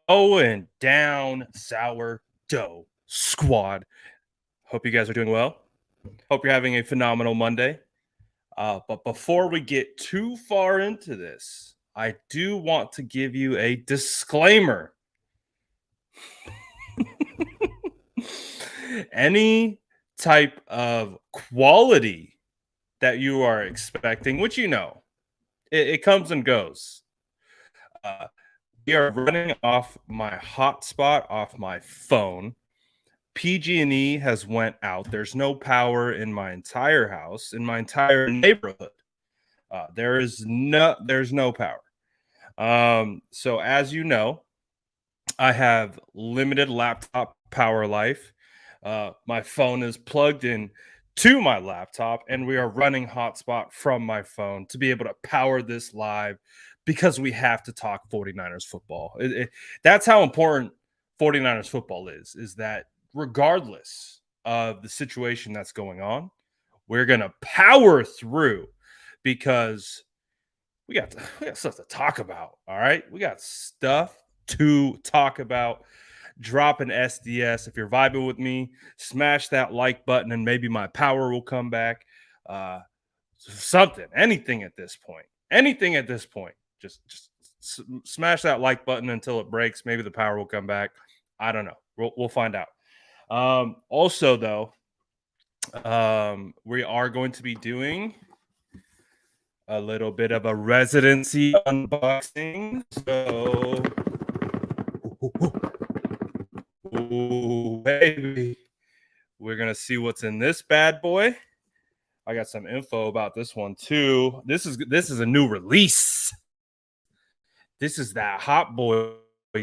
And down sourdough squad. Hope you guys are doing well. Hope you're having a phenomenal Monday. But before we get too far into this, I do want to give you a disclaimer. Any type of quality that you are expecting, which it comes and goes. Uh, we are running off my hotspot off my phone. PG&E has went out. There's no power in my entire house, in my entire neighborhood. There's no power. So as you know, I have limited laptop power life. My phone is plugged in to my laptop, and we are running hotspot from my phone to be able to power this live because we have to talk 49ers football. That's how important 49ers football is that regardless of the situation that's going on, we're going to power through because we got stuff to talk about. All right. We got stuff to talk about. Drop an SDS. If you're vibing with me, smash that like button and maybe my power will come back. Uh, Something, anything at this point. Anything at this point. Just smash that like button until it breaks. Maybe the power will come back. I don't know. We'll find out. Also, though, we are going to be doing a little bit of a residency unboxing. So, ooh, baby, we're gonna see what's in this bad boy. I got some info about this one too. This is a new release. This is that hot boy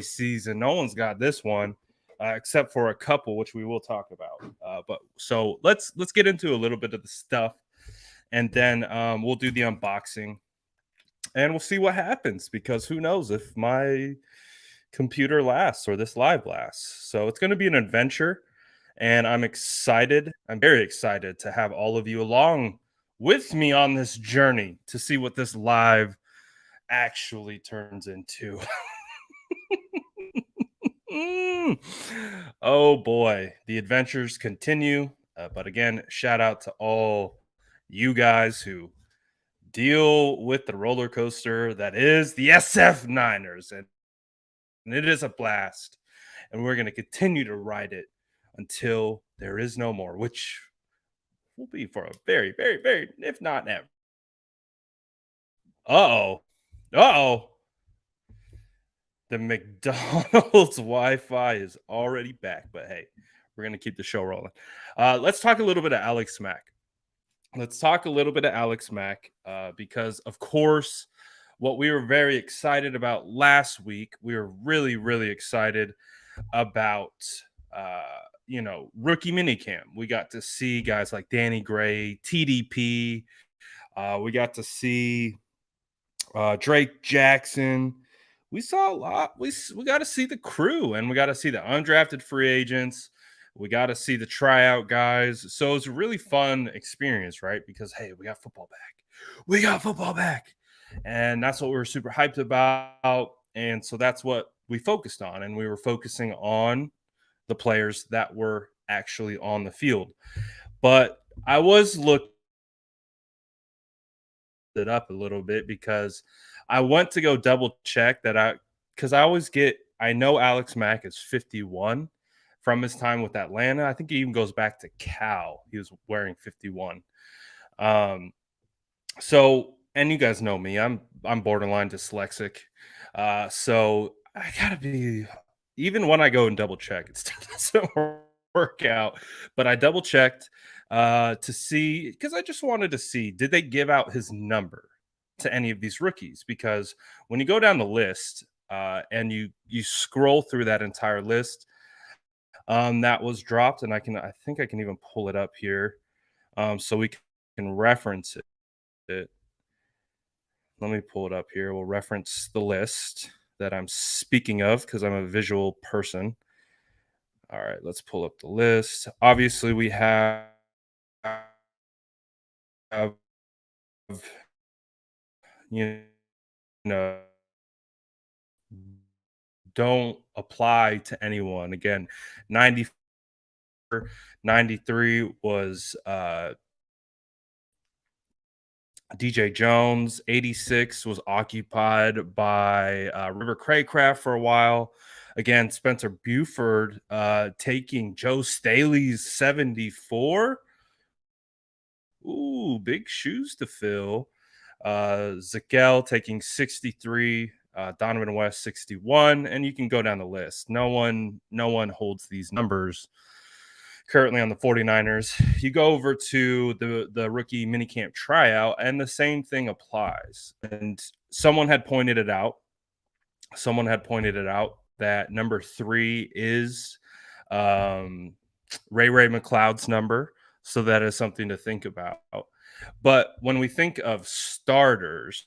season. No one's got this one except for a couple, which we will talk about. But so let's get into a little bit of the stuff, and then we'll do the unboxing, and we'll see what happens because who knows if my computer lasts or this live lasts. So it's going to be an adventure, and I'm excited. I'm very excited to have all of you along with me on this journey to see what this live actually turns into. Oh boy, the adventures continue. But again, shout out to all you guys who deal with the roller coaster that is the SF Niners. And it is a blast. And we're going to continue to ride it until there is no more, which will be for a very, very, very, if not ever. Uh-oh. Uh-oh. The McDonald's Wi-Fi is already back, but hey, we're going to keep the show rolling. Let's talk a little bit of Alex Mack. Because, of course, what we were very excited about last week, we were really, really excited about, rookie minicamp. We got to see guys like Danny Gray, TDP. We got to see Drake Jackson. We saw a lot. We got to see the crew, and we got to see the undrafted free agents. We got to see the tryout guys. So it's a really fun experience, right? Because hey, we got football back. We got football back, and that's what we were super hyped about. And so that's what we focused on, and we were focusing on the players that were actually on the field. But I was looking it up a little bit because I went to go double check because I know Alex Mack is 51 from his time with Atlanta. I think he even goes back to Cal. He was wearing 51. And you guys know me, I'm borderline dyslexic. So I gotta be, even when I go and double check, it still doesn't work out. But I double checked to see because I just wanted to see did they give out his number to any of these rookies? Because when you go down the list and you scroll through that entire list that was dropped, and I think I can even pull it up here so we can reference it. Let me pull it up here. We'll reference the list that I'm speaking of because I'm a visual person. All right, let's pull up the list. Obviously, we have you know don't apply to anyone. Again, 94, 93 was DJ Jones. 86 was occupied by River Craycraft for a while. Again, Spencer Buford taking Joe Staley's 74. Ooh, big shoes to fill. Zakel taking 63, Donovan West 61, and you can go down the list. No one holds these numbers currently on the 49ers. You go over to the rookie minicamp tryout, and the same thing applies. And someone had pointed it out. Someone had pointed it out that number 3 is um, Ray McLeod's number. So that is something to think about. But when we think of starters,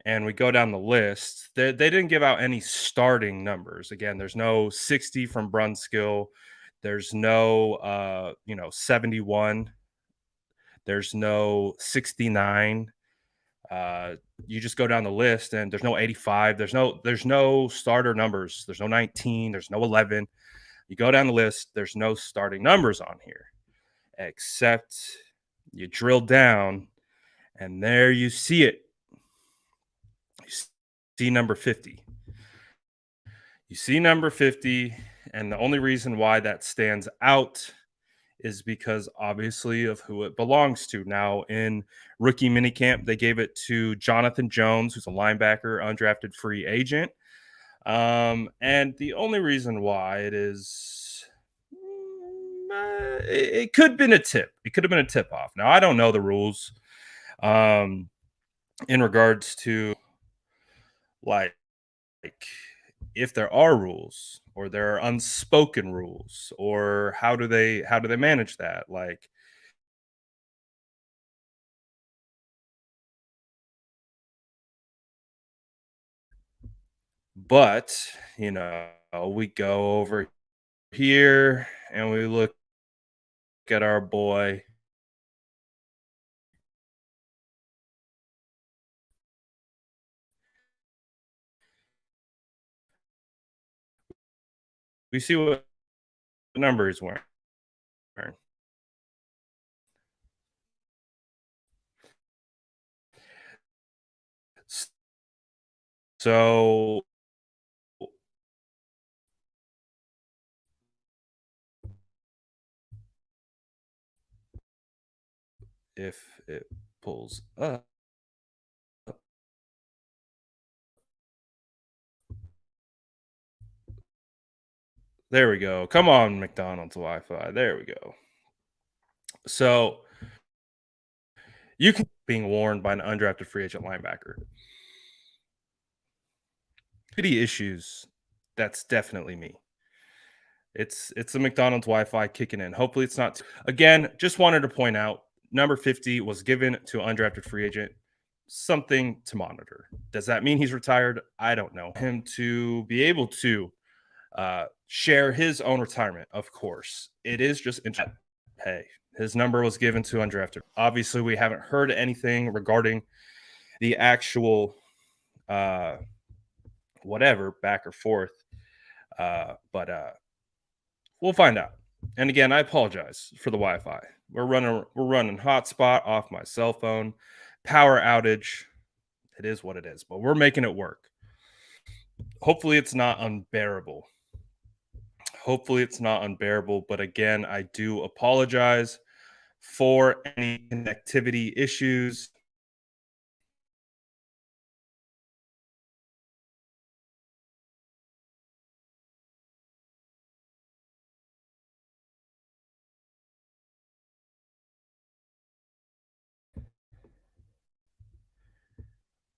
and we go down the list, they didn't give out any starting numbers. Again, there's no 60 from Brunskill. There's no 71. There's no 69. You just go down the list and there's no 85. There's no starter numbers. There's no 19. There's no 11. You go down the list, there's no starting numbers on here, except you drill down and there you see it. You see number 50. You see number 50, and the only reason why that stands out is because obviously of who it belongs to. Now, in rookie minicamp, they gave it to Jonathan Jones, who's a linebacker, undrafted free agent. And the only reason why it is, it could have been a tip. It could have been a tip off. Now, I don't know the rules um, in regards to like if there are rules or there are unspoken rules, or how do they manage that, like. But we go over here and we look at our boy. We see what number he's wearing. So if it pulls up, there we go. Come on, McDonald's Wi-Fi. There we go. So you can being worn by an undrafted free agent linebacker. Pity issues. That's definitely me. It's the McDonald's Wi-Fi kicking in. Hopefully, it's not. Again, just wanted to point out number 50 was given to undrafted free agent. Something to monitor. Does that mean he's retired? I don't know. Him to be able to share his own retirement, of course. It is just hey, his number was given to undrafted. Obviously, we haven't heard anything regarding the actual uh, whatever back or forth. But we'll find out. And again, I apologize for the Wi-Fi. We're running hotspot off my cell phone. Power outage. It is what it is, but we're making it work. Hopefully it's not unbearable. Hopefully it's not unbearable, but again, I do apologize for any connectivity issues.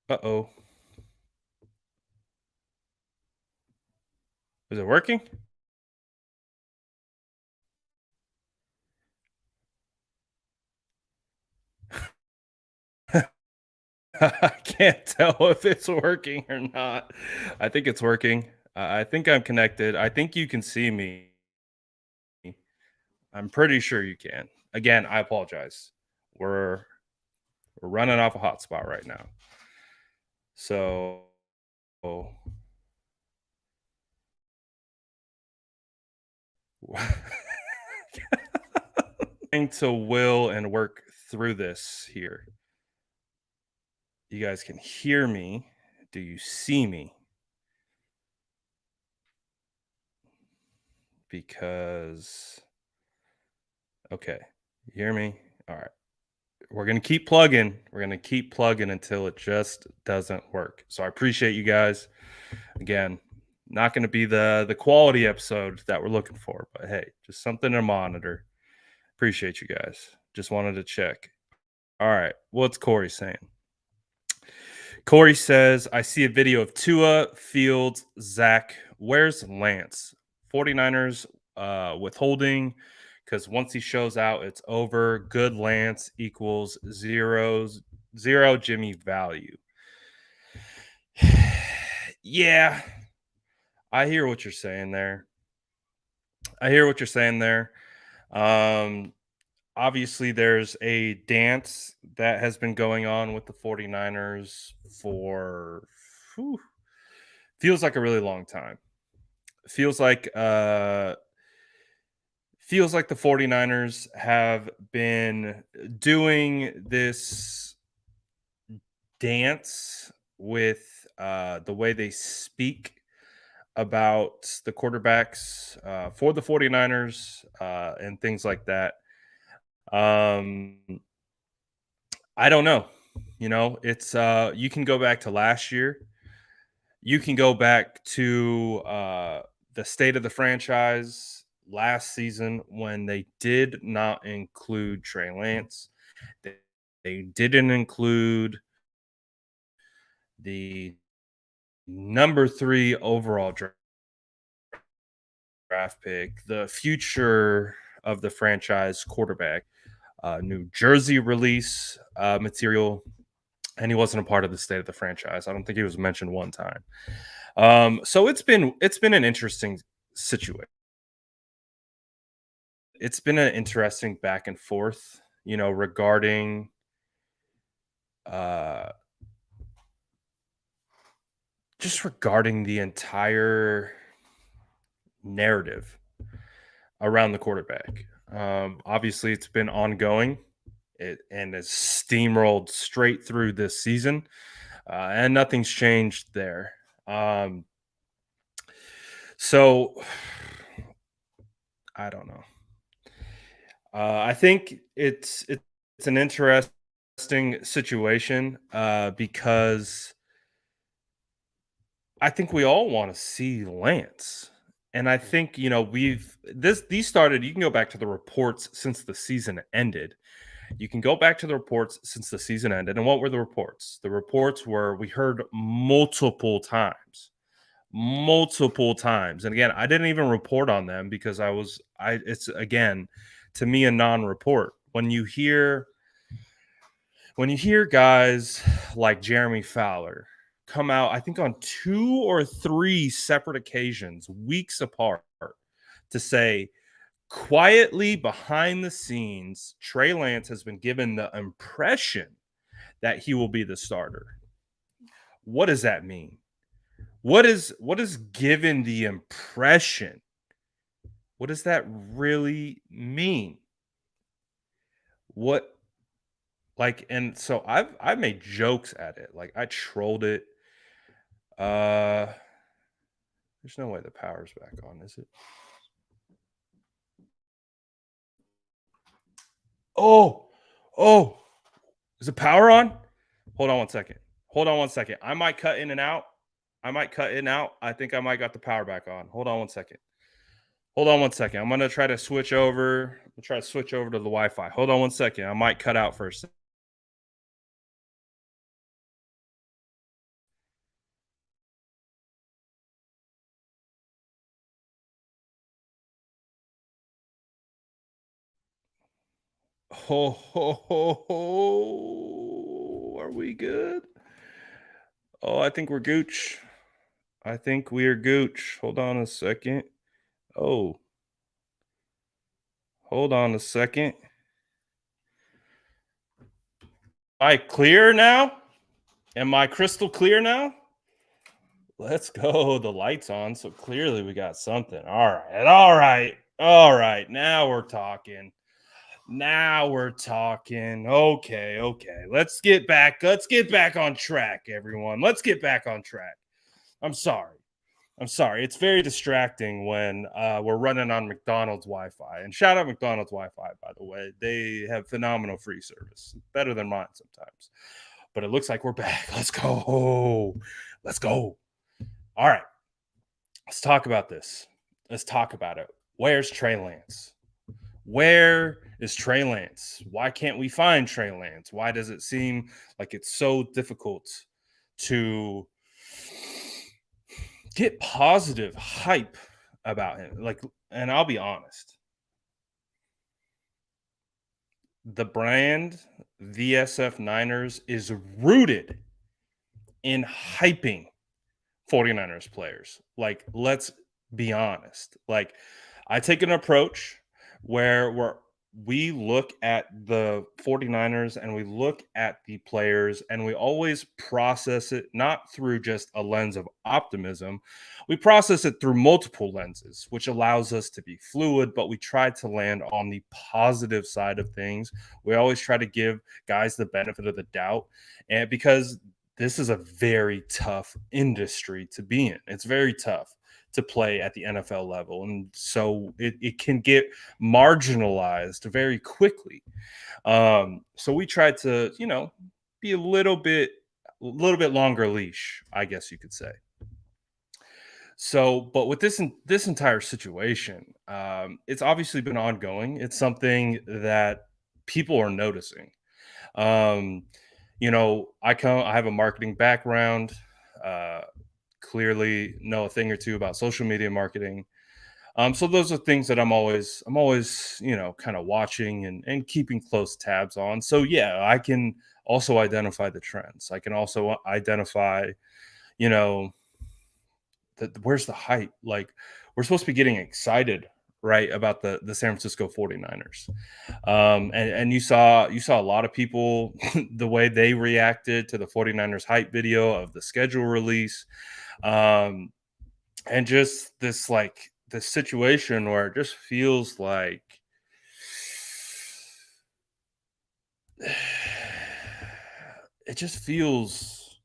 Uh-oh. Is it working? I can't tell if it's working or not. I think it's working. I think I'm connected. I think you can see me. I'm pretty sure you can. Again, I apologize. We're We're running off a hotspot right now. So trying to will and work through this here. You guys can hear me. Do you see me? Because okay, you hear me? All right. We're gonna keep plugging. We're gonna keep plugging until it just doesn't work. So I appreciate you guys. Again, not gonna be the quality episode that we're looking for, but hey, just something to monitor. Appreciate you guys. Just wanted to check. All right. What's Corey saying? Corey says, I see a video of Tua, Fields, Zach. Where's Lance? 49ers withholding because once he shows out, it's over. Good Lance equals zero Jimmy value. Yeah, I hear what you're saying there. I hear what you're saying there. Um, Obviously, there's a dance that has been going on with the 49ers for whew, feels like a really long time. Feels like uh feels like the 49ers have been doing this dance with the way they speak about the quarterbacks for the 49ers and things like that. Um, I don't know. It's you can go back to last year. You can go back to the state of the franchise last season when they did not include Trey Lance. They, they didn't include the number 3 overall draft pick, the future of the franchise quarterback, New Jersey release material, and he wasn't a part of the state of the franchise. I don't think he was mentioned one time. So it's been an interesting situation. It's been an interesting back and forth, regarding uh just regarding the entire narrative around the quarterback. Obviously, it's been ongoing. And has steamrolled straight through this season, and nothing's changed there. Um, so I don't know. I think it's an interesting situation because I think we all want to see Lance. And I think, we've this these started, you can go back to the reports since the season ended. You can go back to the reports since the season ended. And what were the reports? The reports were we heard multiple times. And again, I didn't even report on them because it's again to me a non-report. When you hear guys like Jeremy Fowler come out, I think on 2 or 3 separate occasions, weeks apart, to say quietly behind the scenes, Trey Lance has been given the impression that he will be the starter. What does that mean? What is given the impression? What does that really mean? What and so I've made jokes at it. Like I trolled it. Uh there's no way the power's back on, is it? Oh, oh, is the power on? Hold on one second. Hold on one second. I might cut in and out. I think I might got the power back on. Hold on one second. Hold on one second. I'm gonna try to switch over. I'll try to switch over to the Wi-Fi. Hold on one second. I might cut out for a second. Ho ho ho ho. Are we good? Oh, I think we're gooch. I think we are gooch. Hold on a second. Oh, hold on a second. I clear now? Am I crystal clear now? Let's go. The lights on. So clearly we got something. All right. All right. All right. Now we're talking. Now we're talking. Okay. Okay. Let's get back. Let's get back on track, everyone. Let's get back on track. I'm sorry. I'm sorry. It's very distracting when we're running on McDonald's Wi-Fi. And shout out McDonald's Wi-Fi, by the way. They have phenomenal free service, better than mine sometimes. But it looks like we're back. Let's go. Let's go. All right. Let's talk about this. Let's talk about it. Where's Trey Lance? Where is Trey Lance? Why can't we find Trey Lance? Why does it seem like it's so difficult to get positive hype about him? Like, and I'll be honest, the brand VSF Niners is rooted in hyping 49ers players. Like, let's be honest. Like, I take an approach where we look at the 49ers and we look at the players and we always process it not through just a lens of optimism. We process it through multiple lenses, which allows us to be fluid, but we try to land on the positive side of things. We always try to give guys the benefit of the doubt. And because this is a very tough industry to be in. It's very tough to play at the NFL level. And so it can get marginalized very quickly. So we tried to, be a little bit longer leash, I guess you could say. So, but with this entire situation, it's obviously been ongoing. It's something that people are noticing. Um, I have a marketing background. Uh, Clearly know a thing or two about social media marketing. So those are things that I'm always, kind of watching and keeping close tabs on. So yeah, I can also identify the trends. I can also identify, you know, where's the hype? Like, we're supposed to be getting excited, right, about the San Francisco 49ers. And you saw a lot of people the way they reacted to the 49ers hype video of the schedule release. Um, and just this situation where it just feels like it just feels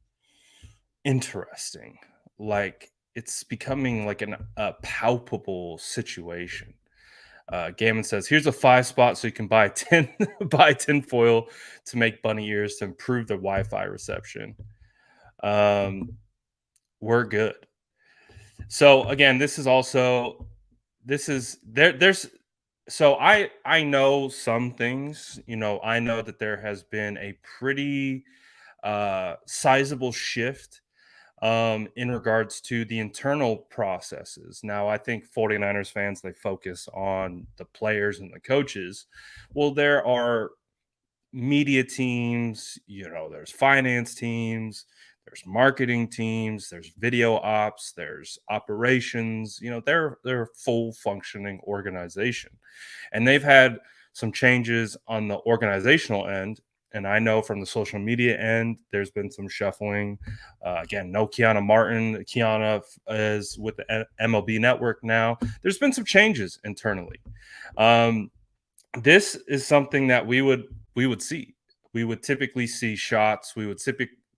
interesting. Like, it's becoming like a palpable situation. Gammon says, "Here's a 5 spot so you can buy 10 buy 10 foil to make bunny ears to improve the Wi-Fi reception." Um, we're good. So again, this is there's so I know some things. I know that there has been a pretty sizable shift in regards to the internal processes. Now, I think 49ers fans, they focus on the players and the coaches. Well, there are media teams, there's finance teams, there's marketing teams, there's video ops, there's operations. They're a full functioning organization. And they've had some changes on the organizational end. And I know from the social media end, there's been some shuffling. Again, no Kiana Martin. Kiana is with the MLB Network now. There's been some changes internally. This is something that we would see. We would typically see shots. We would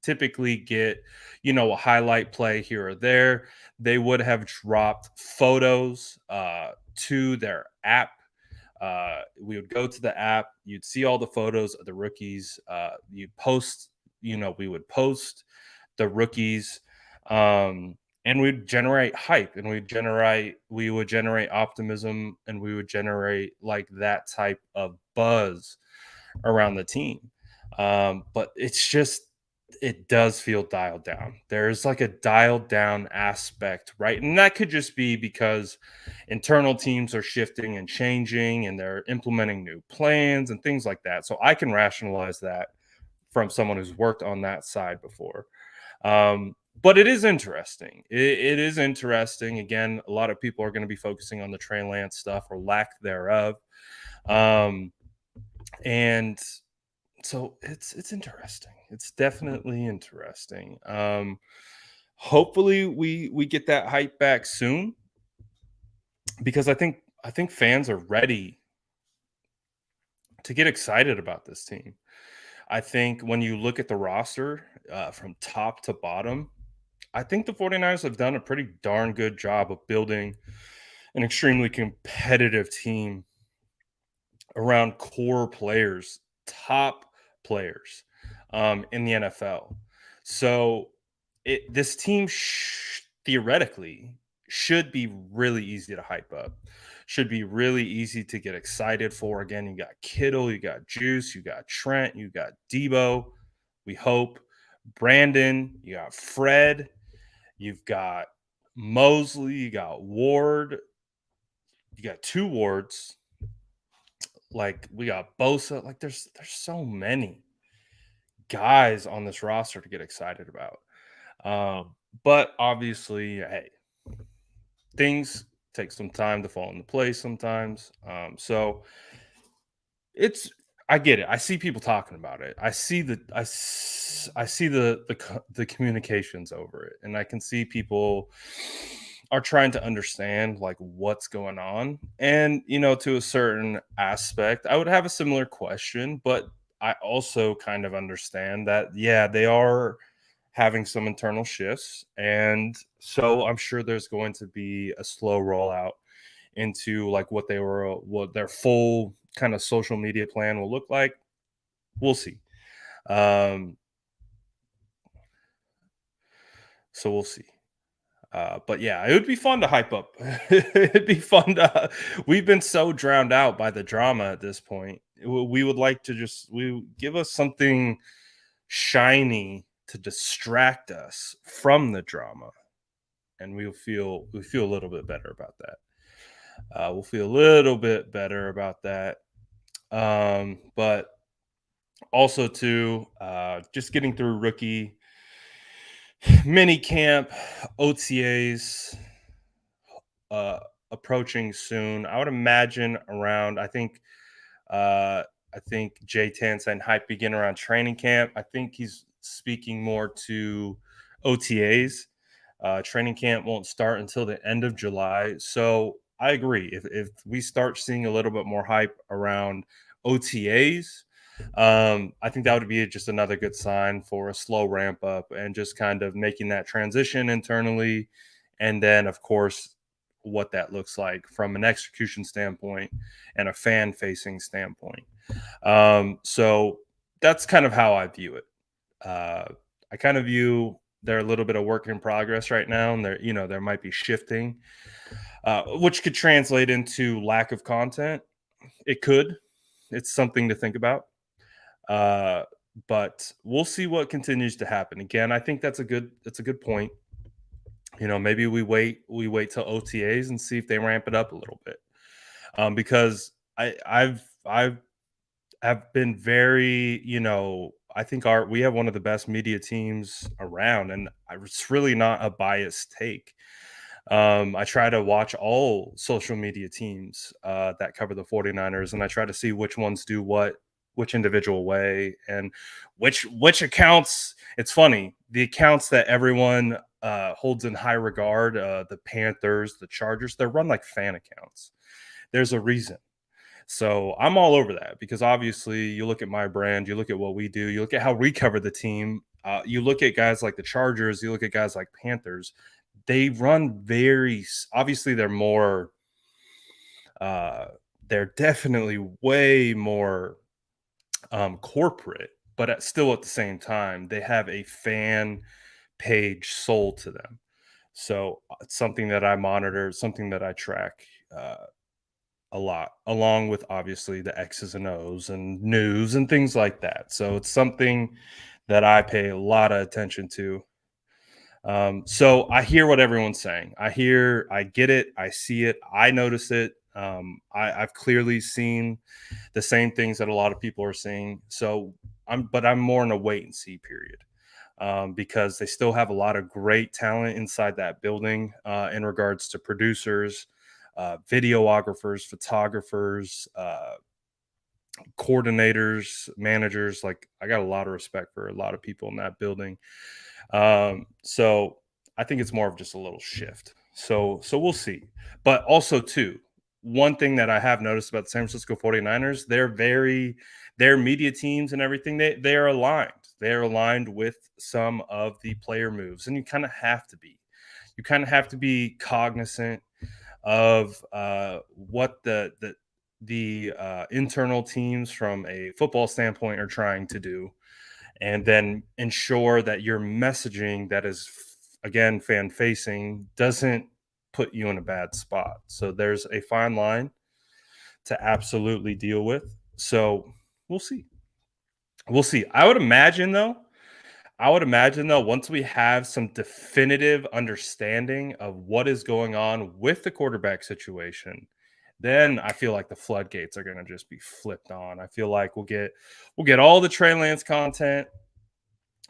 typically get, a highlight play here or there. They would have dropped photos to their app. We would go to the app. You'd see all the photos of the rookies. You'd post. We would post the rookies. And we'd generate hype, and we would generate optimism, and we would generate like that type of buzz around the team. But it does feel dialed down. There's like a dialed down aspect, right? And that could just be because internal teams are shifting and changing, and they're implementing new plans and things like that. So I can rationalize that from someone who's worked on that side before. But it is interesting. It is interesting. Again, a lot of people are going to be focusing on the Trey Lance stuff or lack thereof. And So it's interesting. It's definitely interesting. Hopefully we get that hype back soon because I think fans are ready to get excited about this team. I think when you look at the roster from top to bottom, I think the 49ers have done a pretty darn good job of building an extremely competitive team around core players, top players in the NFL. So this team theoretically should be really easy to hype up. Should be really easy to get excited for. Again, you got Kittle, you got Juice, you got Trent, you got Debo. We hope Brandon, you got Fred, you've got Mosley, you got Ward, you got two Wards, like we got Bosa. Like there's so many guys on this roster to get excited about. But obviously, hey, things take some time to fall into place sometimes. So it's I get it. I see people talking about it. I see the communications over it, and I can see people are trying to understand like what's going on. And to a certain aspect, I would have a similar question, but I also kind of understand that yeah, they are having some internal shifts, and so I'm sure there's going to be a slow rollout into like what their full kind of social media plan will look like. We'll see. Um, so we'll see. But yeah, it would be fun to hype up. It'd be fun to. We've been so drowned out by the drama at this point. We would like to we give us something shiny to distract us from the drama, and we feel a little bit better about that. We'll feel a little bit better about that. But also too, just getting through rookie mini camp, OTAs uh, approaching soon. I would imagine around. Uh, I think Jay Tansa and hype begin around training camp. I think he's speaking more to OTAs. Training camp won't start until the end of July. So I agree. If we start seeing a little bit more hype around OTAs, I think that would be just another good sign for a slow ramp up and just kind of making that transition internally. And then, of course, what that looks like from an execution standpoint and a fan facing standpoint. So that's kind of how I view it. Uh, I kind of view they're a little bit of work in progress right now, and there might be shifting, which could translate into lack of content. It could. It's something to think about. Uh, but we'll see what continues to happen. Again, I think that's a good point. Maybe we wait till OTAs and see if they ramp it up a little bit. Because I've have been very, I think we have one of the best media teams around, and it's really not a biased take. I try to watch all social media teams that cover the 49ers, and I try to see which ones do what, which individual way, and which accounts. It's funny, the accounts that everyone holds in high regard, the Panthers, the Chargers, they're run like fan accounts. There's a reason. So I'm all over that because obviously you look at my brand, you look at what we do, you look at how we cover the team, you look at guys like the Chargers, you look at guys like Panthers. They run obviously uh, they're definitely way more corporate, but still at the same time they have a fan page sold to them. So it's something that I monitor, something that I track. A lot, along with obviously the X's and O's and news and things like that. So it's something that I pay a lot of attention to. So I hear what everyone's saying. I get it, I see it, I notice it. I've clearly seen the same things that a lot of people are seeing. So I'm more in a wait and see period. Because they still have a lot of great talent inside that building in regards to producers, videographers, photographers, coordinators, managers. Like I got a lot of respect for a lot of people in that building. So I think it's more of just a little shift. So we'll see. But also too, one thing that I have noticed about the San Francisco 49ers, their media teams and everything, they are aligned. They're aligned with some of the player moves. And you kind of have to be. You kind of have to be cognizant of what the internal teams from a football standpoint are trying to do, and then ensure that your messaging that is again fan facing doesn't put you in a bad spot. So there's a fine line to absolutely deal with. So we'll see. We'll see. I would imagine though, once we have some definitive understanding of what is going on with the quarterback situation, then I feel like the floodgates are going to just be flipped on. I feel like we'll get all the Trey Lance content.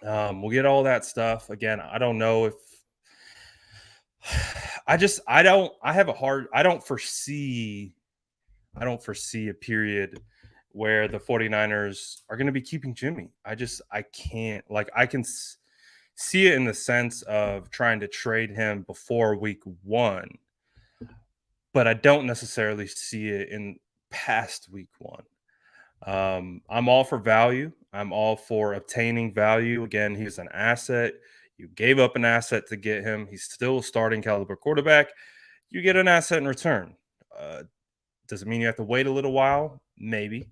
We'll get all that stuff. Again, I don't know if I don't foresee a period where the 49ers are going to be keeping Jimmy. I can't, like, see it in the sense of trying to trade him before week 1, but I don't necessarily see it in past week 1. I'm all for value. I'm all for obtaining value. Again, he's an asset. You gave up an asset to get him. He's still a starting caliber quarterback. You get an asset in return. Uh, does it mean you have to wait a little while? Maybe.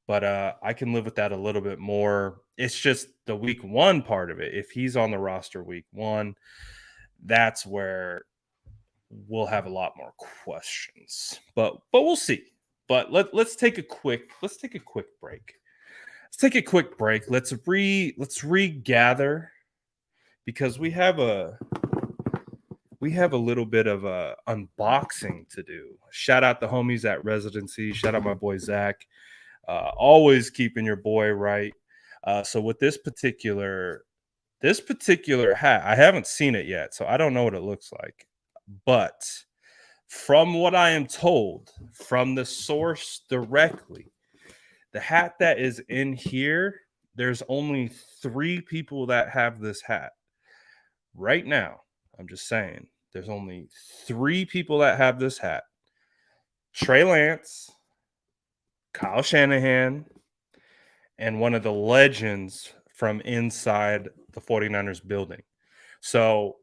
But I can live with that a little bit more. It's just the week 1 part of it. If he's on the roster week 1, that's where we'll have a lot more questions. But we'll see. But let's take a quick break. Let's take a quick break. Let's regather because we have a little bit of a unboxing to do. Shout out the homies at Resid3ncy. Shout out my boy Zach. Always keeping your boy right. So with this particular hat, I haven't seen it yet, so I don't know what it looks like. But from what I am told from the source directly, the hat that is in here, there's only 3 people that have this hat right now. I'm just saying, there's only 3 people that have this hat: Trey Lance, Kyle Shanahan, and one of the legends from inside the 49ers building. So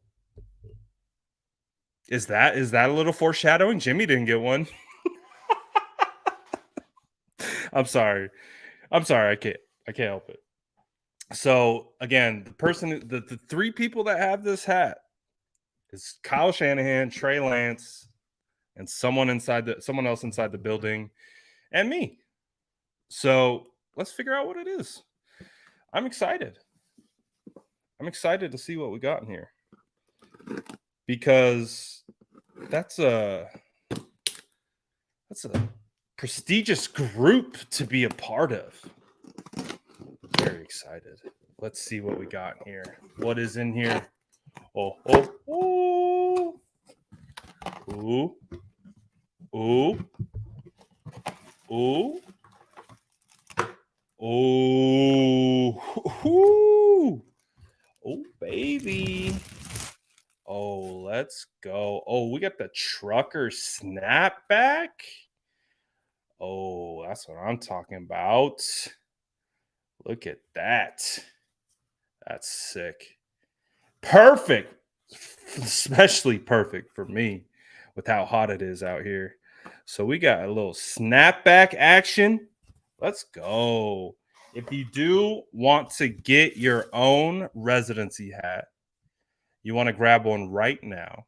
is that a little foreshadowing? Jimmy didn't get one. I'm sorry. I can't help it. So again, the 3 people that have this hat is Kyle Shanahan, Trey Lance, and someone else inside the building, and me. So let's figure out what it is. I'm excited. I'm excited to see what we got in here because that's a prestigious group to be a part of. Very excited. Let's see what we got in here. What is in here? Oh, ooh, ooh, ooh, ooh, oh, baby. Oh, let's go. Oh, we got the trucker snapback. Oh, that's what I'm talking about. Look at that. That's sick. Perfect. Especially perfect for me with how hot it is out here. So we got a little snapback action. Let's go. If you do want to get your own residency hat, you want to grab one right now.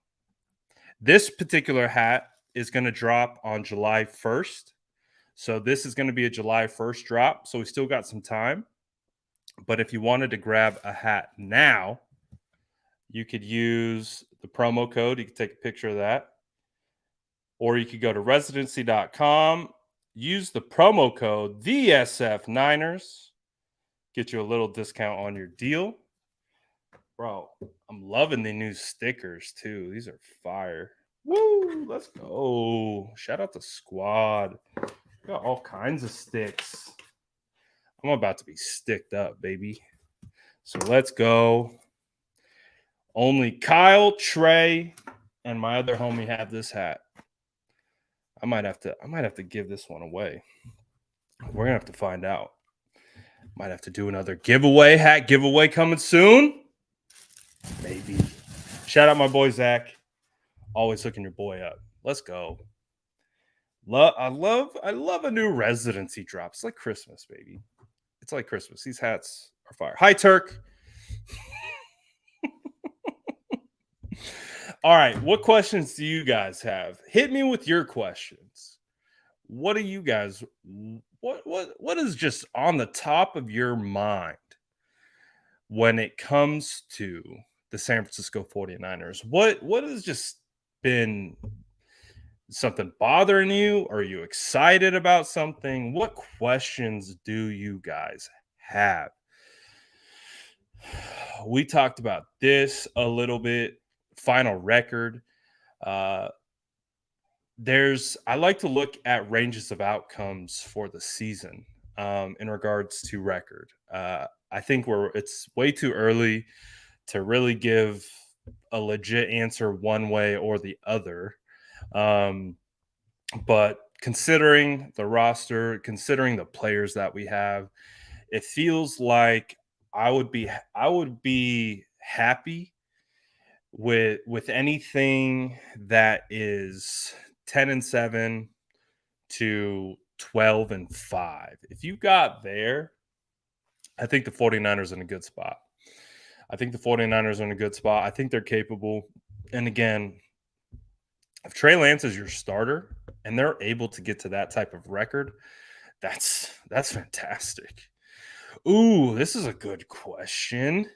This particular hat is going to drop on July 1st. So this is going to be a July 1st drop. So we still got some time. But if you wanted to grab a hat now, you could use the promo code. You could take a picture of that. Or you could go to resid3ncy.com, use the promo code TheSF9ers, get you a little discount on your deal. Bro, I'm loving the new stickers too. These are fire. Woo, let's go. Shout out to Squad. Got all kinds of sticks. I'm about to be sticked up, baby. So let's go. Only Kyle, Trey, and my other homie have this hat. I might have to give this one away. We're gonna have to find out. Might have to do another giveaway, hat giveaway coming soon. Maybe. Shout out my boy Zach. Always hooking your boy up. Let's go. I love a new Resid3ncy drop. It's like Christmas, baby. It's like Christmas. These hats are fire. Hi, Turk. All right. What questions do you guys have? Hit me with your questions. What do you guys what is just on the top of your mind when it comes to the San Francisco 49ers? What has just been something bothering you? Are you excited about something? What questions do you guys have? We talked about this a little bit. Final record. Uh, I like to look at ranges of outcomes for the season in regards to record. I think it's way too early to really give a legit answer one way or the other. But considering the roster, considering the players that we have, it feels like I would be happy with anything that is 10-7 to 12-5. If you got there, I think the 49ers are in a good spot. I think they're capable. And again, if Trey Lance is your starter and they're able to get to that type of record, that's fantastic. Ooh, this is a good question.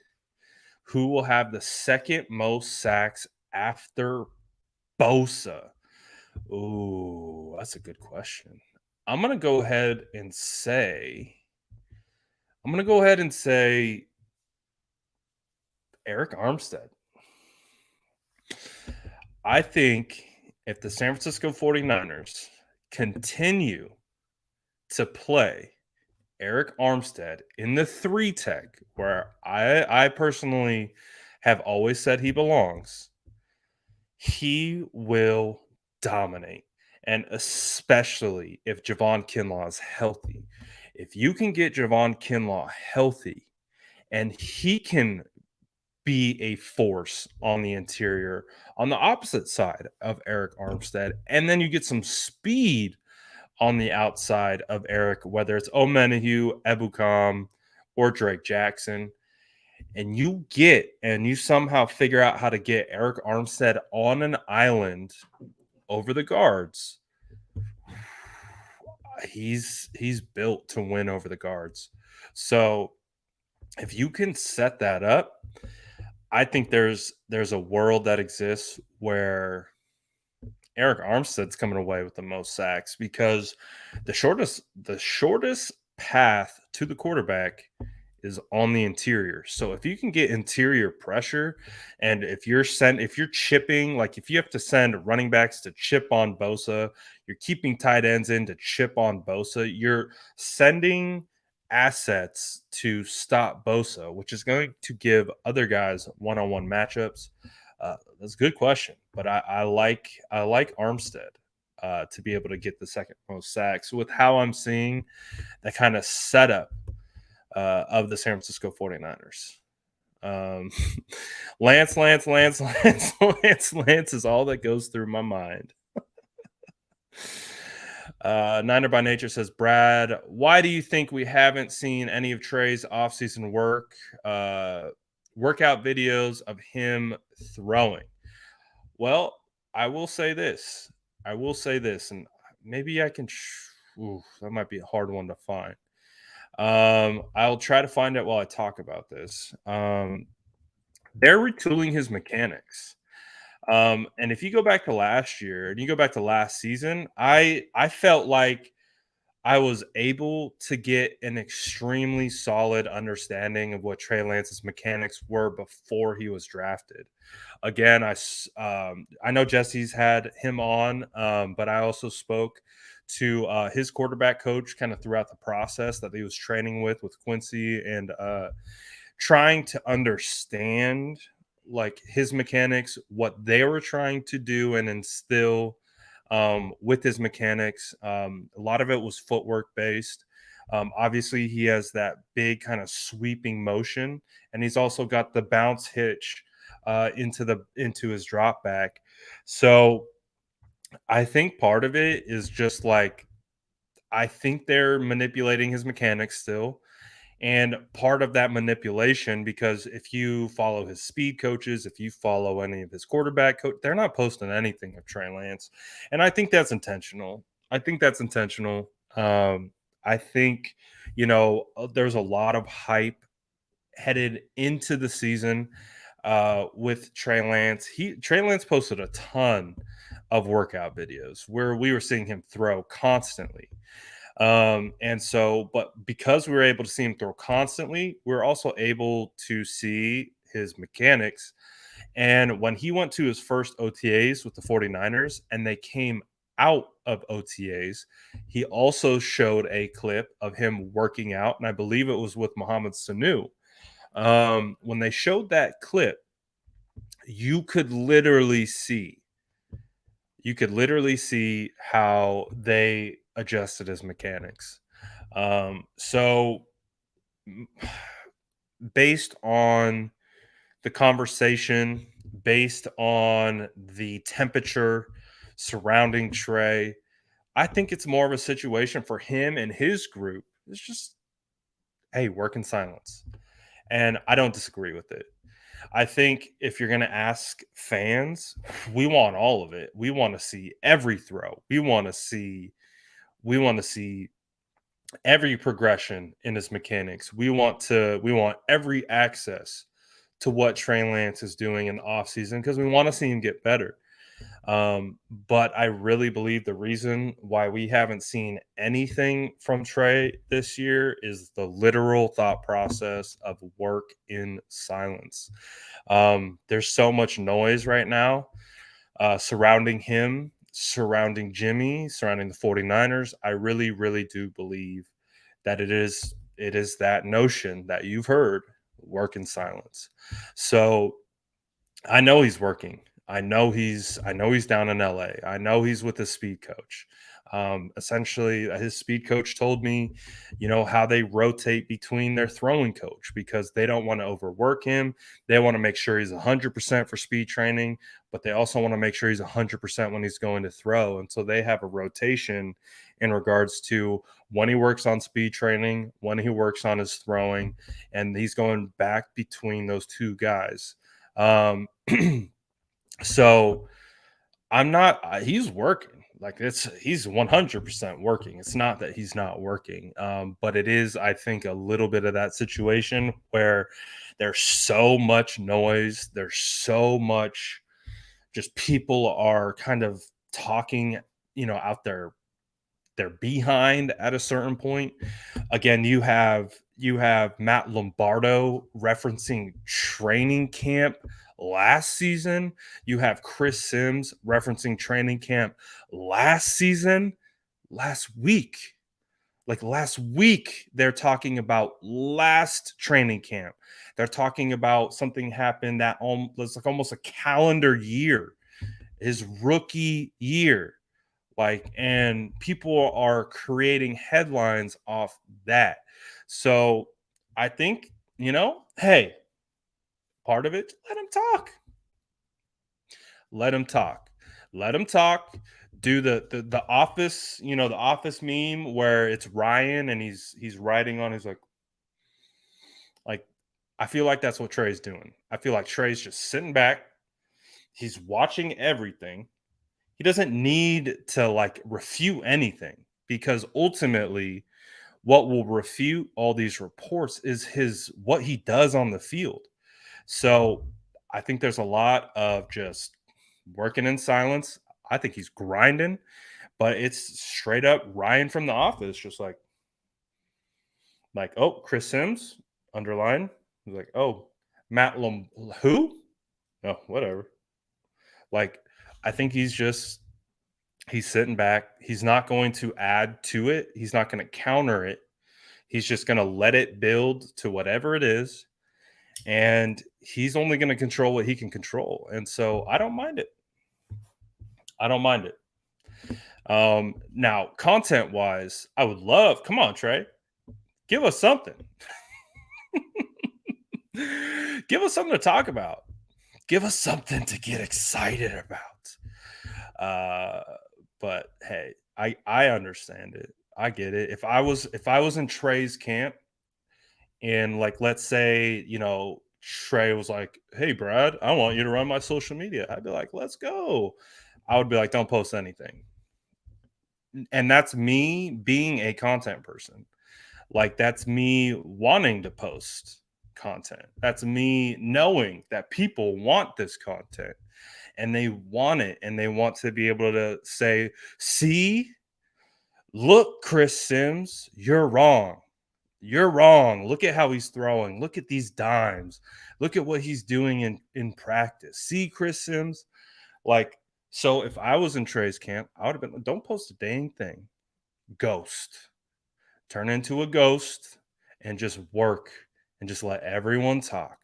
Who will have the second most sacks after Bosa? Ooh, that's a good question. I'm going to go ahead and say Eric Armstead. I think if the San Francisco 49ers continue to play Eric Armstead in the 3 tech, where I personally have always said he belongs, he will dominate. And especially if Javon Kinlaw is healthy. If you can get Javon Kinlaw healthy and he can be a force on the interior, on the opposite side of Eric Armstead, and then you get some speed on the outside of Eric, whether it's Omenihu, Ebukam, or Drake Jackson, and you somehow figure out how to get Eric Armstead on an island over the guards, he's built to win over the guards. So if you can set that up, I think there's a world that exists where Eric Armstead's coming away with the most sacks, because the shortest path to the quarterback is on the interior. So if you can get interior pressure, and if you're chipping, like if you have to send running backs to chip on Bosa, you're keeping tight ends in to chip on Bosa, you're sending assets to stop Bosa, which is going to give other guys one-on-one matchups. That's a good question, but I like Armstead to be able to get the second most sacks with how I'm seeing the kind of setup of the San Francisco 49ers. Lance is all that goes through my mind. Niner by Nature says, Brad, why do you think we haven't seen any of Trey's offseason workout videos of him throwing? Well, I will say this, and maybe I can. That might be a hard one to find. I'll try to find it while I talk about this. They're retooling his mechanics. And if you go back to last year and you go back to last season, I felt like I was able to get an extremely solid understanding of what Trey Lance's mechanics were before he was drafted. Again, I know Jesse's had him on, but I also spoke to his quarterback coach kind of throughout the process that he was training with Quincy, and trying to understand like his mechanics, what they were trying to do and instill with his mechanics. A lot of it was footwork based. Obviously, he has that big kind of sweeping motion, and he's also got the bounce hitch into his drop back. So I think part of it is just like I think they're manipulating his mechanics still. And part of that manipulation, because if you follow his speed coaches, if you follow any of his quarterback coach, they're not posting anything of Trey Lance. And I think that's intentional. I think that's intentional. I think, there's a lot of hype headed into the season with Trey Lance. Trey Lance posted a ton of workout videos where we were seeing him throw constantly. And so, but because we were able to see him throw constantly, we are also able to see his mechanics. And when he went to his first OTAs with the 49ers and they came out of OTAs, he also showed a clip of him working out. And I believe it was with Mohamed Sanu. When they showed that clip, you could literally see how they adjusted his mechanics. So based on the conversation, based on the temperature surrounding Trey, I think it's more of a situation for him and his group. It's just, hey, work in silence. And I don't disagree with it. I think if you're going to ask fans, we want all of it. We want to see every throw. We want to see every progression in his mechanics. We want every access to what Trey Lance is doing in the offseason because we want to see him get better. But I really believe the reason why we haven't seen anything from Trey this year is the literal thought process of work in silence. There's so much noise right now surrounding him, surrounding Jimmy, surrounding the 49ers. I really, really do believe that it is that notion that you've heard, work in silence. So I know he's working. I know he's down in LA. I know he's with his speed coach. Essentially, his speed coach told me, how they rotate between their throwing coach because they don't want to overwork him. They want to make sure he's 100% for speed training, but they also want to make sure he's 100% when he's going to throw. And so they have a rotation in regards to when he works on speed training, when he works on his throwing, and he's going back between those two guys. Um, so I'm not. He's working. Like he's 100% working. It's not that he's not working, but it is. I think a little bit of that situation where there's so much noise. There's so much. Just people are kind of talking, out their behind at a certain point. Again, you have Matt Lombardo referencing training camp last season. You have Chris Sims referencing training camp last season, last week. Like last week, they're talking about last training camp. They're talking about something happened that was like almost a calendar year, his rookie year. Like, and people are creating headlines off that. So I think, hey, part of it, let him talk. Let him talk. Let him talk. Do the office, the office meme where it's Ryan and he's writing on his like I feel like that's what Trey's doing. I feel like Trey's just sitting back. He's watching everything. He doesn't need to like refute anything because ultimately what will refute all these reports is his what he does on the field. So I think there's a lot of just working in silence. I think he's grinding, but it's straight up Ryan from The Office, just like, oh, Chris Sims, underline. He's like, oh, Matt Lum, who? Oh, whatever. Like, I think he's sitting back. He's not going to add to it. He's not going to counter it. He's just going to let it build to whatever it is, and he's only going to control what he can control. And so I don't mind it. I don't mind it. Now, content wise, I would love. Come on, Trey, give us something. Give us something to talk about. Give us something to get excited about. Uh, but hey, I understand it. I get it. If I was in Trey's camp, and like, let's say, Trey was like, "Hey, Brad, I want you to run my social media." I'd be like, "Let's go." I would be like, "Don't post anything." And that's me being a content person. Like, that's me wanting to post content. That's me knowing that people want this content and they want it, and they want to be able to say, "See, look, Chris Sims, you're wrong. You're wrong. Look at how he's throwing. Look at these dimes. Look at what he's doing in practice. See, Chris Sims." Like, so if I was in Trey's camp, I would have been, "Don't post a dang thing. Ghost. Turn into a ghost and just work and just let everyone talk.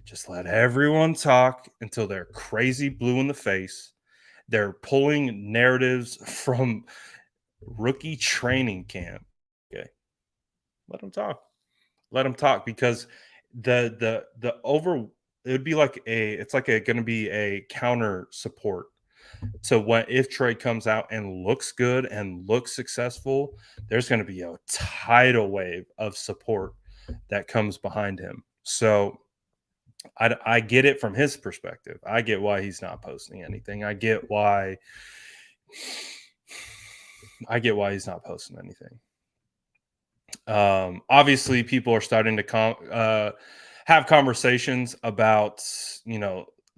Just let everyone talk until they're crazy blue in the face. They're pulling narratives from rookie training camp." Okay, let them talk. Let them talk, because the over it would be like it's like a going to be a counter support. So what if Trey comes out and looks good and looks successful? There's going to be a tidal wave of support that comes behind him. So I get it from his perspective. I get why he's not posting anything. I get why he's not posting anything. Obviously, people are starting to have conversations about,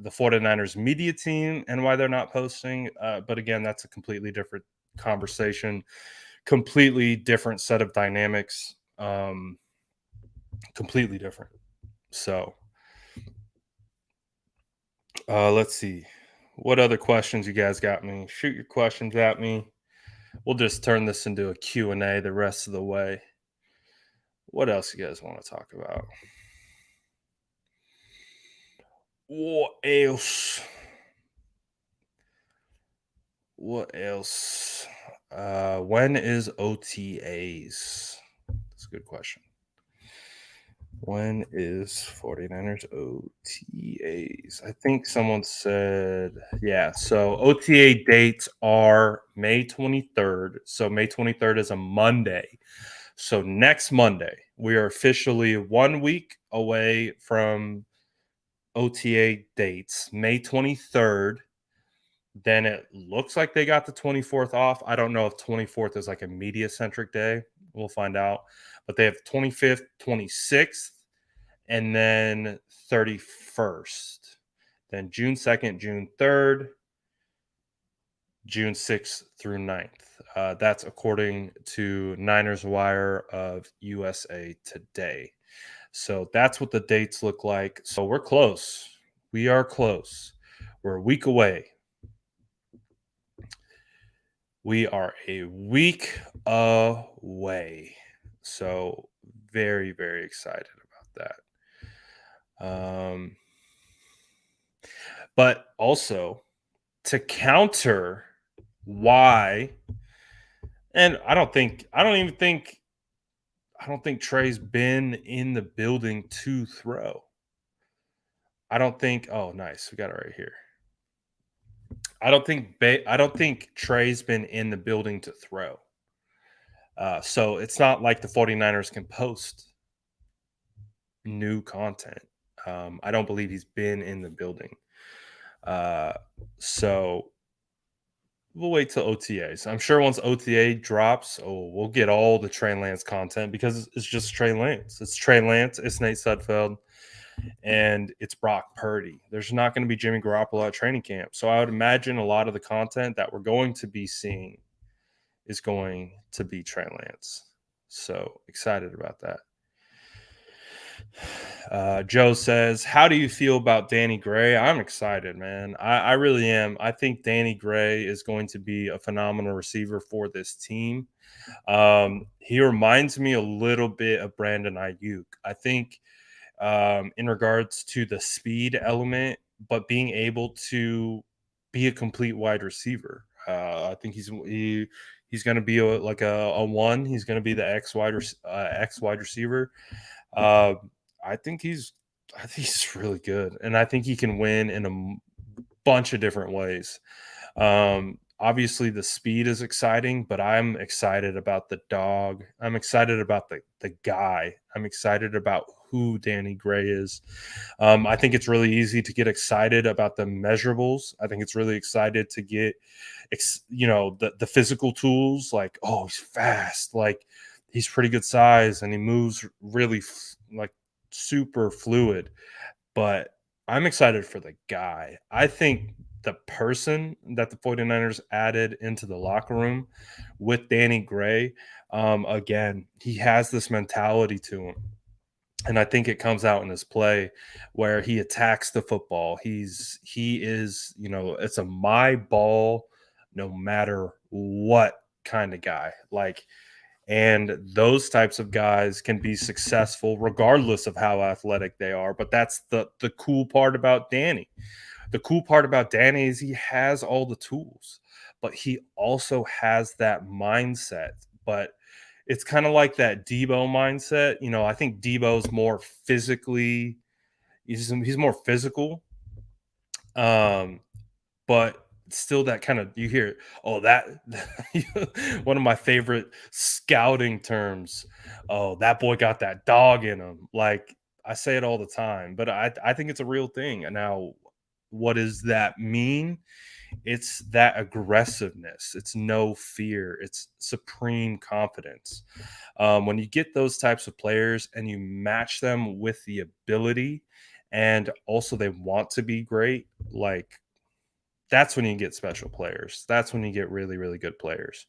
the 49ers media team and why they're not posting. But again, that's a completely different conversation, completely different set of dynamics, completely different. So let's see. What other questions you guys got me? Shoot your questions at me. We'll just turn this into a Q&A the rest of the way. What else you guys want to talk about? What else? What else? When is OTAs? That's a good question. When is 49ers OTAs? I think someone said, yeah. So OTA dates are May 23rd. So May 23rd is a Monday. So next Monday, we are officially 1 week away from OTA dates, May 23rd. Then it looks like they got the 24th off. I don't know if 24th is like a media centric day. We'll find out. But they have 25th, 26th, and then 31st. Then June 2nd, June 3rd, June 6th through 9th. That's according to Niners Wire of USA Today. So that's what the dates look like. So we're close. We are close. We're a week away. We are a week away. So very, very excited about that. But also to counter why, and I don't think Trey's been in the building to throw. Oh, nice. We got it right here. I don't think Trey's been in the building to throw. So it's not like the 49ers can post new content. I don't believe he's been in the building. So we'll wait till OTAs. I'm sure once OTA drops, we'll get all the Trey Lance content, because it's just Trey Lance. It's Trey Lance, it's Nate Sudfeld, and it's Brock Purdy. There's not going to be Jimmy Garoppolo at training camp. So I would imagine a lot of the content that we're going to be seeing is going to be Trey Lance. So excited about that. Joe says, "How do you feel about Danny Gray?" I'm excited, man. I really am. I think Danny Gray is going to be a phenomenal receiver for this team. He reminds me a little bit of Brandon Ayuk. I think in regards to the speed element, but being able to be a complete wide receiver. I think he's going to be a one. He's going to be the X wide receiver. Uh, I think he's I think he's really good, and I think he can win in a bunch of different ways. Obviously, the speed is exciting, but I'm excited about the dog. I'm excited about the guy. I'm excited about who Danny Gray is. I think it's really easy to get excited about the measurables. I think it's really excited to get, the physical tools. Like, oh, he's fast. Like, he's pretty good size, and he moves really like super fluid. But I'm excited for the guy. I think the person that the 49ers added into the locker room with Danny Gray, again, he has this mentality to him. And I think it comes out in his play where he attacks the football. He is, it's a my ball no matter what kind of guy. Like, and those types of guys can be successful regardless of how athletic they are. But that's the cool part about Danny. The cool part about Danny is he has all the tools, but he also has that mindset. But it's kind of like that Debo mindset. I think Debo's more physically, he's more physical. Um, but still that kind of, you hear, oh, that one of my favorite scouting terms, oh, that boy got that dog in him. Like, I say it all the time, but I think it's a real thing. And now, what does that mean? It's that aggressiveness, it's no fear, it's supreme confidence. When you get those types of players and you match them with the ability, and also they want to be great, like, that's when you get special players. That's when you get really, really good players.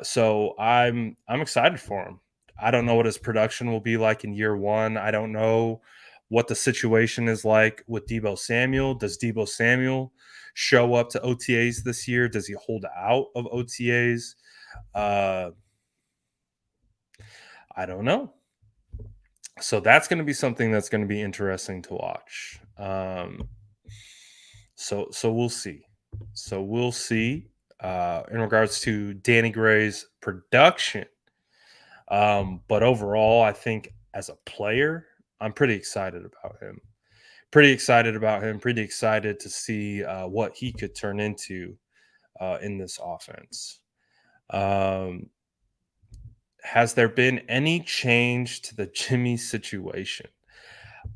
So I'm excited for him. I don't know what his production will be like in year one. I don't know what the situation is like with Debo Samuel. Does Debo Samuel show up to OTAs this year? Does he hold out of OTAs? Uh, I don't know. So that's going to be something that's going to be interesting to watch. So we'll see. So we'll see in regards to Danny Gray's production. But overall, I think as a player, I'm pretty excited about him. Pretty excited about him. Pretty excited to see what he could turn into in this offense. Um, has there been any change to the Jimmy situation?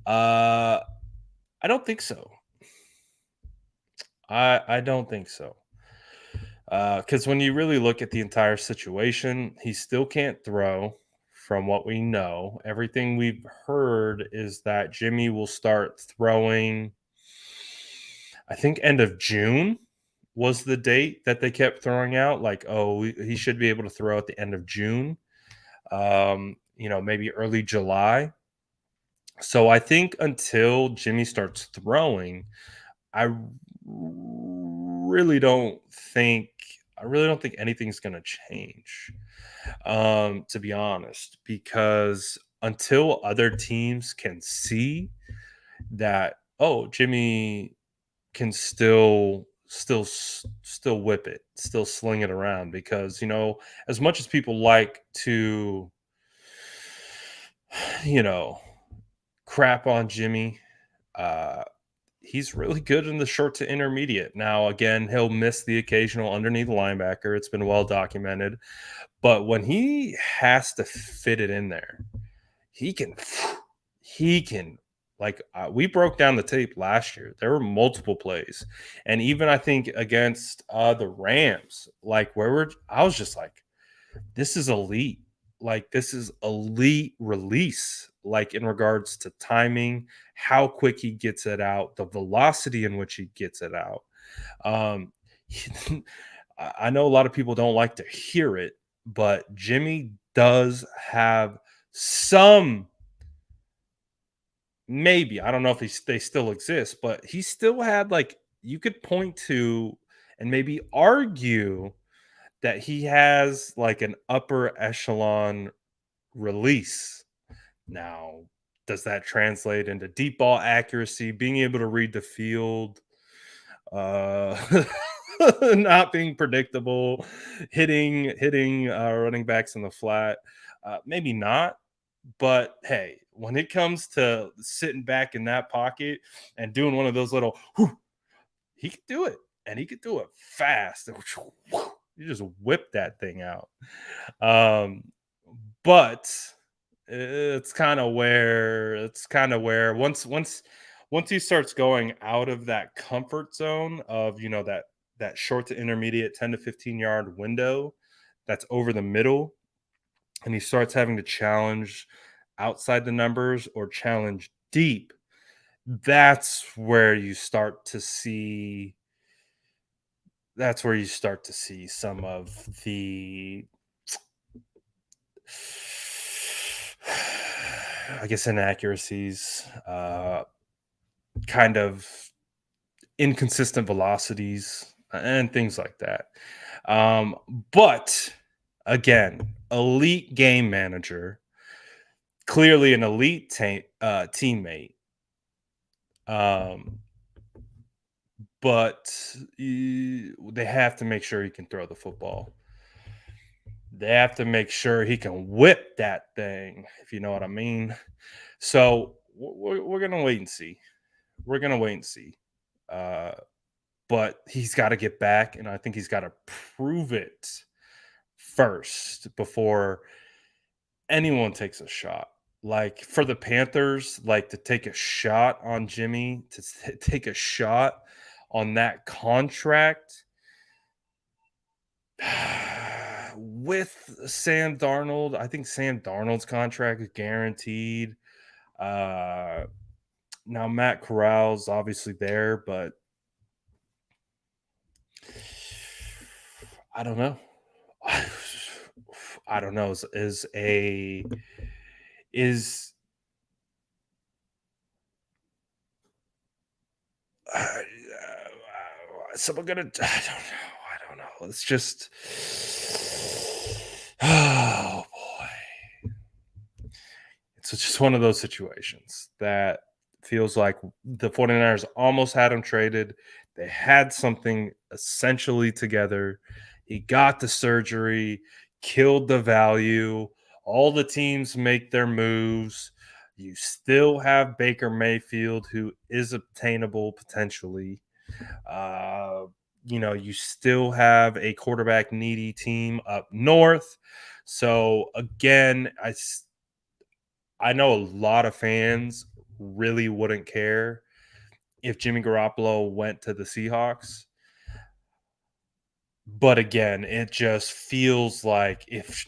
Uh, I don't think so. I don't think so. Because when you really look at the entire situation, he still can't throw. From what we know, everything we've heard is that Jimmy will start throwing. I think end of June was the date that they kept throwing out. Like, oh, he should be able to throw at the end of June. Maybe early July. So I think until Jimmy starts throwing, I really don't think I really don't think anything's going to change. To be honest, because until other teams can see that, oh, Jimmy can still whip it, still sling it around, because as much as people like to you know crap on Jimmy, uh he's really good in the short to intermediate. Now, again, he'll miss the occasional underneath linebacker. It's been well documented. But when he has to fit it in there, he can, he can, like, we broke down the tape last year. There were multiple plays. And even I think against the Rams, like, I was just like, this is elite. Like, this is elite release, like, in regards to timing, how quick he gets it out, the velocity in which he gets it out. Um, I know a lot of people don't like to hear it, but Jimmy does have some, maybe, I don't know if they still exist, but he still had, like, you could point to and maybe argue that he has like an upper echelon release. Now, does that translate into deep ball accuracy, being able to read the field, uh not being predictable, hitting running backs in the flat? Maybe not, but hey, when it comes to sitting back in that pocket and doing one of those little whew, he could do it, and he could do it fast. You just whip that thing out. Um, but it's kind of where once he starts going out of that comfort zone of that short to intermediate 10 to 15 yard window that's over the middle, and he starts having to challenge outside the numbers or challenge deep, that's where you start to see some of the, I guess, inaccuracies, kind of inconsistent velocities, and things like that. Um, but again, elite game manager, clearly an elite teammate. Um, but they have to make sure he can throw the football. They have to make sure he can whip that thing, if you know what I mean. So we're gonna wait and see. We're gonna wait and see. Uh, but he's got to get back, and I think he's got to prove it first before anyone takes a shot. Like for the Panthers, like to take a shot on Jimmy, to take a shot on that contract with Sam Darnold. I think Sam Darnold's contract is guaranteed. Uh, Now Matt Corral's obviously there, but I don't know. I don't know. Is someone gonna? I don't know. I don't know. It's just, oh boy, it's just one of those situations that feels like the 49ers almost had him traded. They had something essentially together. He got the surgery, killed the value. All the teams make their moves. You still have Baker Mayfield, who is obtainable potentially. Uh, you still have a quarterback needy team up north. So again, I know a lot of fans really wouldn't care if Jimmy Garoppolo went to the Seahawks. But again, it just feels like if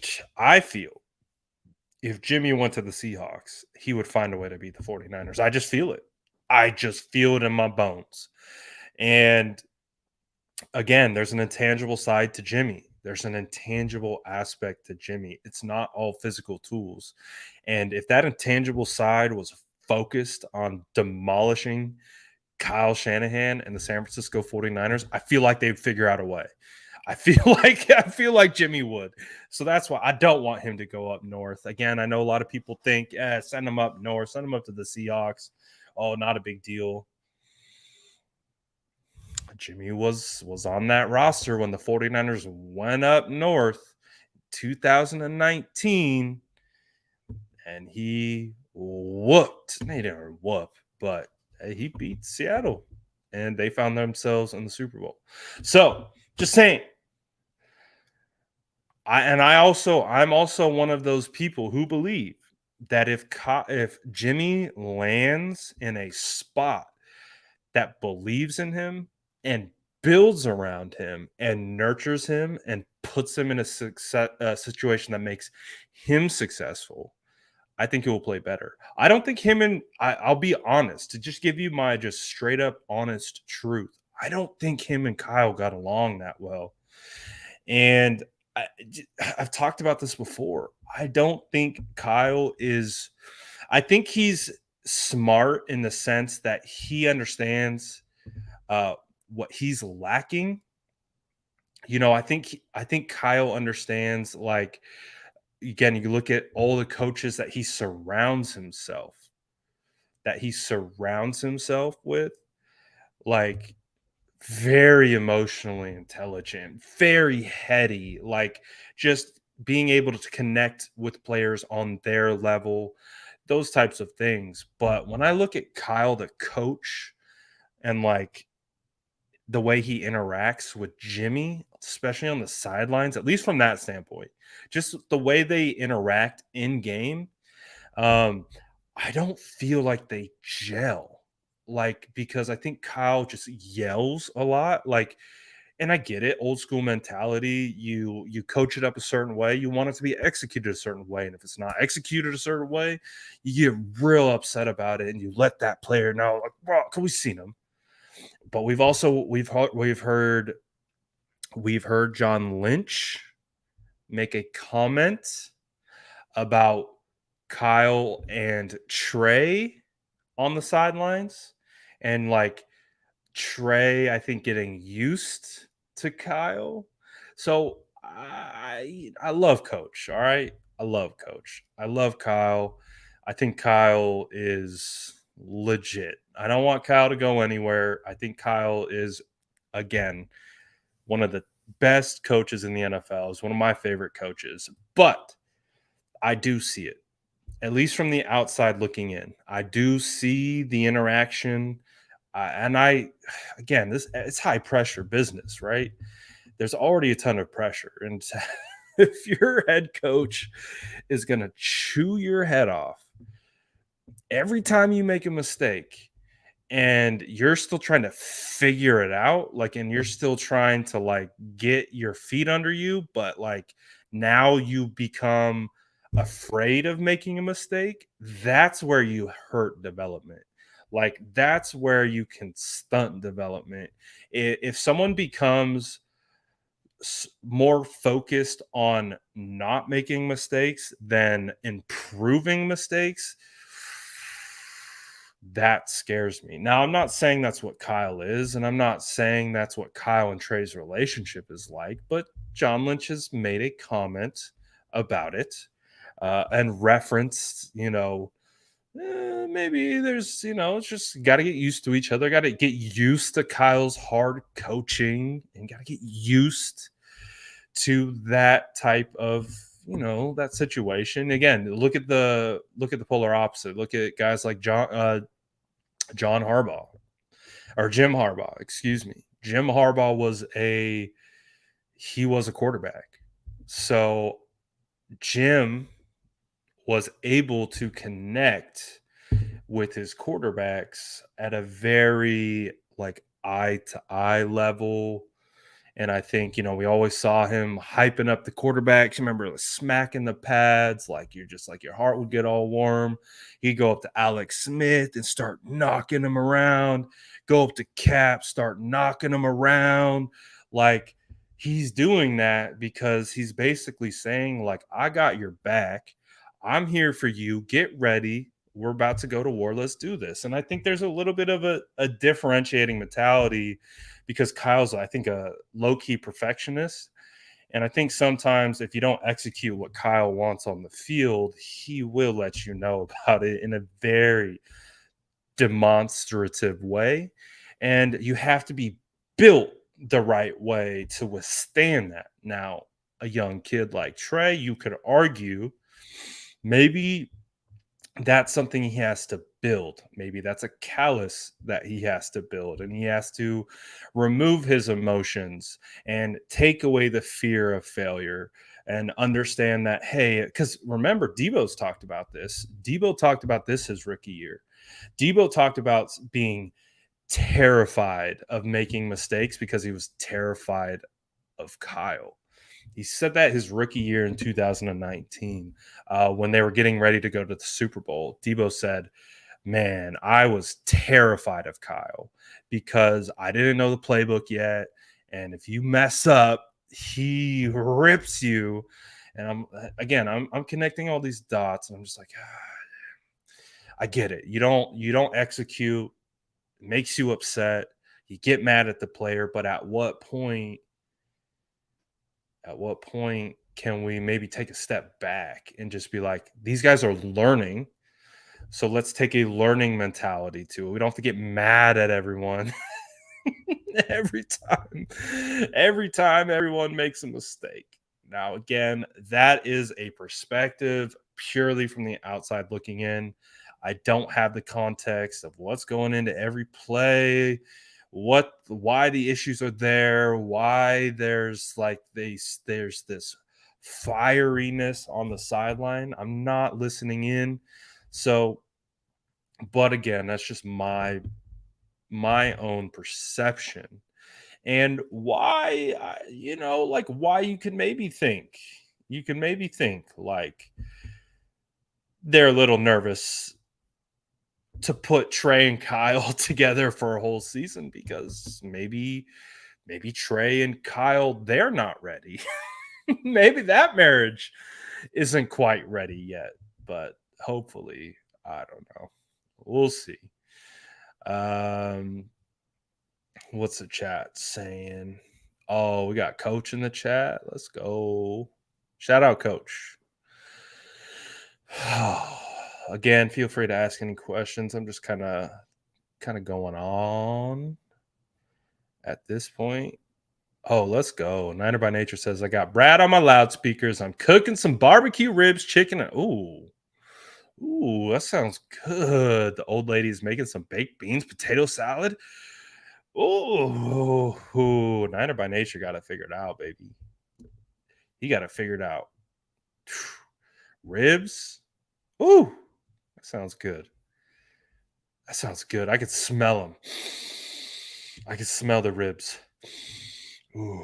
Jimmy went to the Seahawks, he would find a way to beat the 49ers. I just feel it. I just feel it in my bones. And again, there's an intangible side to Jimmy. There's an intangible aspect to Jimmy. It's not all physical tools. And if that intangible side was focused on demolishing Kyle Shanahan and the San Francisco 49ers, I feel like they'd figure out a way. I feel like Jimmy would. So that's why I don't want him to go up north. Again, I know a lot of people think, send him up north, send him up to the Seahawks. Oh, not a big deal. Jimmy was on that roster when the 49ers went up north 2019, and he whooped. They didn't whoop, but he beat Seattle, and they found themselves in the Super Bowl. So just saying. I'm also one of those people who believe that if Jimmy lands in a spot that believes in him and builds around him and nurtures him and puts him in a situation that makes him successful, I think he will play better. I don't think I'll be honest, to just give you my just straight up honest truth. I don't think him and Kyle got along that well. And I, I've talked about this before. I don't think Kyle is, I think he's smart in the sense that he understands uh, what he's lacking. I think Kyle understands, like, again, you look at all the coaches that he surrounds himself with, like, very emotionally intelligent, very heady, like, just being able to connect with players on their level, those types of things. But when I look at Kyle the coach and, like, the way he interacts with Jimmy, especially on the sidelines, at least from that standpoint, just the way they interact in game, um, I don't feel like they gel. Like, because I think Kyle just yells a lot. Like, and I get it, old school mentality. You coach it up a certain way, you want it to be executed a certain way. And if it's not executed a certain way, you get real upset about it and you let that player know, like, well, because we've seen him. But we've heard John Lynch make a comment about Kyle and Trey on the sidelines, and, like, Trey, I think, getting used to Kyle. So I love Coach. All right, I love Coach. I love Kyle. I think Kyle is legit. I don't want Kyle to go anywhere. I think Kyle is, again, one of the best coaches in the NFL. Is one of my favorite coaches. But I do see it, at least from the outside looking in. I do see the interaction, and again, this it's high pressure business, right? There's already a ton of pressure, and if your head coach is going to chew your head off every time you make a mistake, and you're still trying to figure it out, like, and you're still trying to, like, get your feet under you, but, like, now you become afraid of making a mistake, that's where you hurt development. Like, that's where you can stunt development. If someone becomes more focused on not making mistakes than improving mistakes, that scares me. Now, I'm not saying that's what Kyle is, and I'm not saying that's what Kyle and Trey's relationship is like, but John Lynch has made a comment about it, and referenced, maybe there's, it's just got to get used to each other, got to get used to Kyle's hard coaching, and got to get used to that type of, that situation. Again, look at the polar opposite. Look at guys like John Harbaugh, or Jim Harbaugh, excuse me. Jim Harbaugh was a quarterback. So Jim was able to connect with his quarterbacks at a very, like, eye to eye level. And I think, we always saw him hyping up the quarterbacks. You remember, like, smacking the pads, like, you're just like, your heart would get all warm. He'd go up to Alex Smith and start knocking him around, go up to Cap, start knocking him around. Like, he's doing that because he's basically saying, like, I got your back. I'm here for you. Get ready. We're about to go to war. Let's do this. And I think there's a little bit of a differentiating mentality, because Kyle's, I think, a low key perfectionist. And I think sometimes if you don't execute what Kyle wants on the field, he will let you know about it in a very demonstrative way. And you have to be built the right way to withstand that. Now, a young kid like Trey, you could argue maybe that's something he has to build. Maybe that's a callus that he has to build, and he has to remove his emotions and take away the fear of failure, and understand that, hey, because remember, Debo talked about this his rookie year. Debo talked about being terrified of making mistakes because he was terrified of Kyle. He said that his rookie year in 2019, when they were getting ready to go to the Super Bowl. Debo said, man, I was terrified of Kyle because I didn't know the playbook yet. And if you mess up, he rips you. And I'm connecting all these dots, and I'm just like, I get it. You don't execute, it makes you upset. You get mad at the player, but at what point can we maybe take a step back and just be like, these guys are learning, so let's take a learning mentality to it. We don't have to get mad at everyone every time. Every time everyone makes a mistake. Now, again, that is a perspective purely from the outside looking in. I don't have the context of what's going into every play, why the issues are there, why there's this fieriness on the sideline. I'm not listening in. So, but again, that's just my own perception, and why like why you can maybe think like they're a little nervous to put Trey and Kyle together for a whole season, because maybe Trey and Kyle, they're not ready. Maybe that marriage isn't quite ready yet, but hopefully, I don't know. We'll see. Um What's the chat saying? Oh, we got Coach in the chat. Let's go. Shout out, Coach. Again, feel free to ask any questions. I'm just kind of going on at this point. Oh, let's go. Niner by Nature says, I got Brad on my loudspeakers. I'm cooking some barbecue ribs, chicken. Ooh, that sounds good. The old lady is making some baked beans, potato salad. Oh, Niner by Nature got to figure it out, baby. He got to figure it out. Ribs. Ooh, that sounds good. That sounds good. I could smell them. I can smell the ribs. Ooh,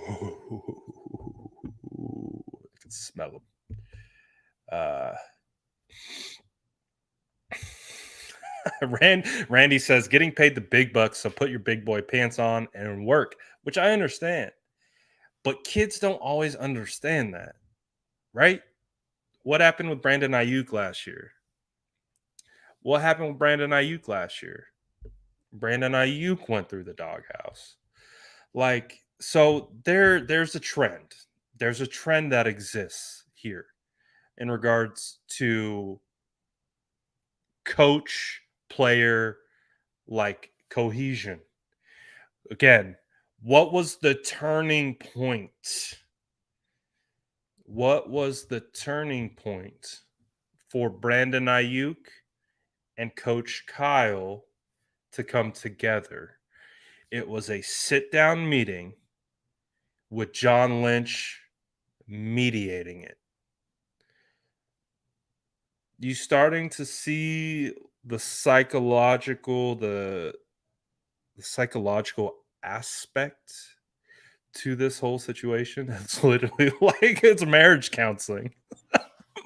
I can smell them. Uh, Randy says, getting paid the big bucks, so put your big boy pants on and work, which I understand. But kids don't always understand that, right? What happened with Brandon Ayuk last year? What happened with Brandon Ayuk last year? Brandon Ayuk went through the doghouse. Like, so there's a trend. There's a trend that exists here in regards to coach player like cohesion. Again, what was the turning point? What was the turning point for Brandon Ayuk and Coach Kyle to come together? It was a sit down meeting with John Lynch mediating it. You starting to see the psychological aspect to this whole situation? It's literally like it's marriage counseling.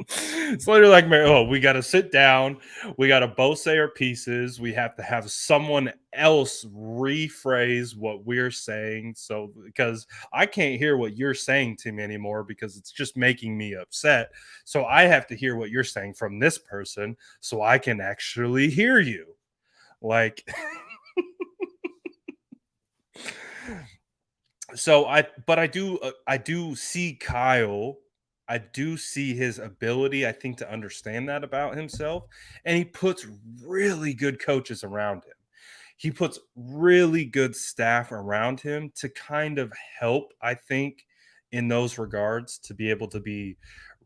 It's literally like, oh, we got to sit down. We got to both say our pieces. We have to have someone else rephrase what we're saying. So, because I can't hear what you're saying to me anymore because it's just making me upset. So, I have to hear what you're saying from this person so I can actually hear you. Like, so I do see Kyle. I do see his ability, I think, to understand that about himself, and he puts really good coaches around him. He puts really good staff around him to kind of help, I think, in those regards, to be able to be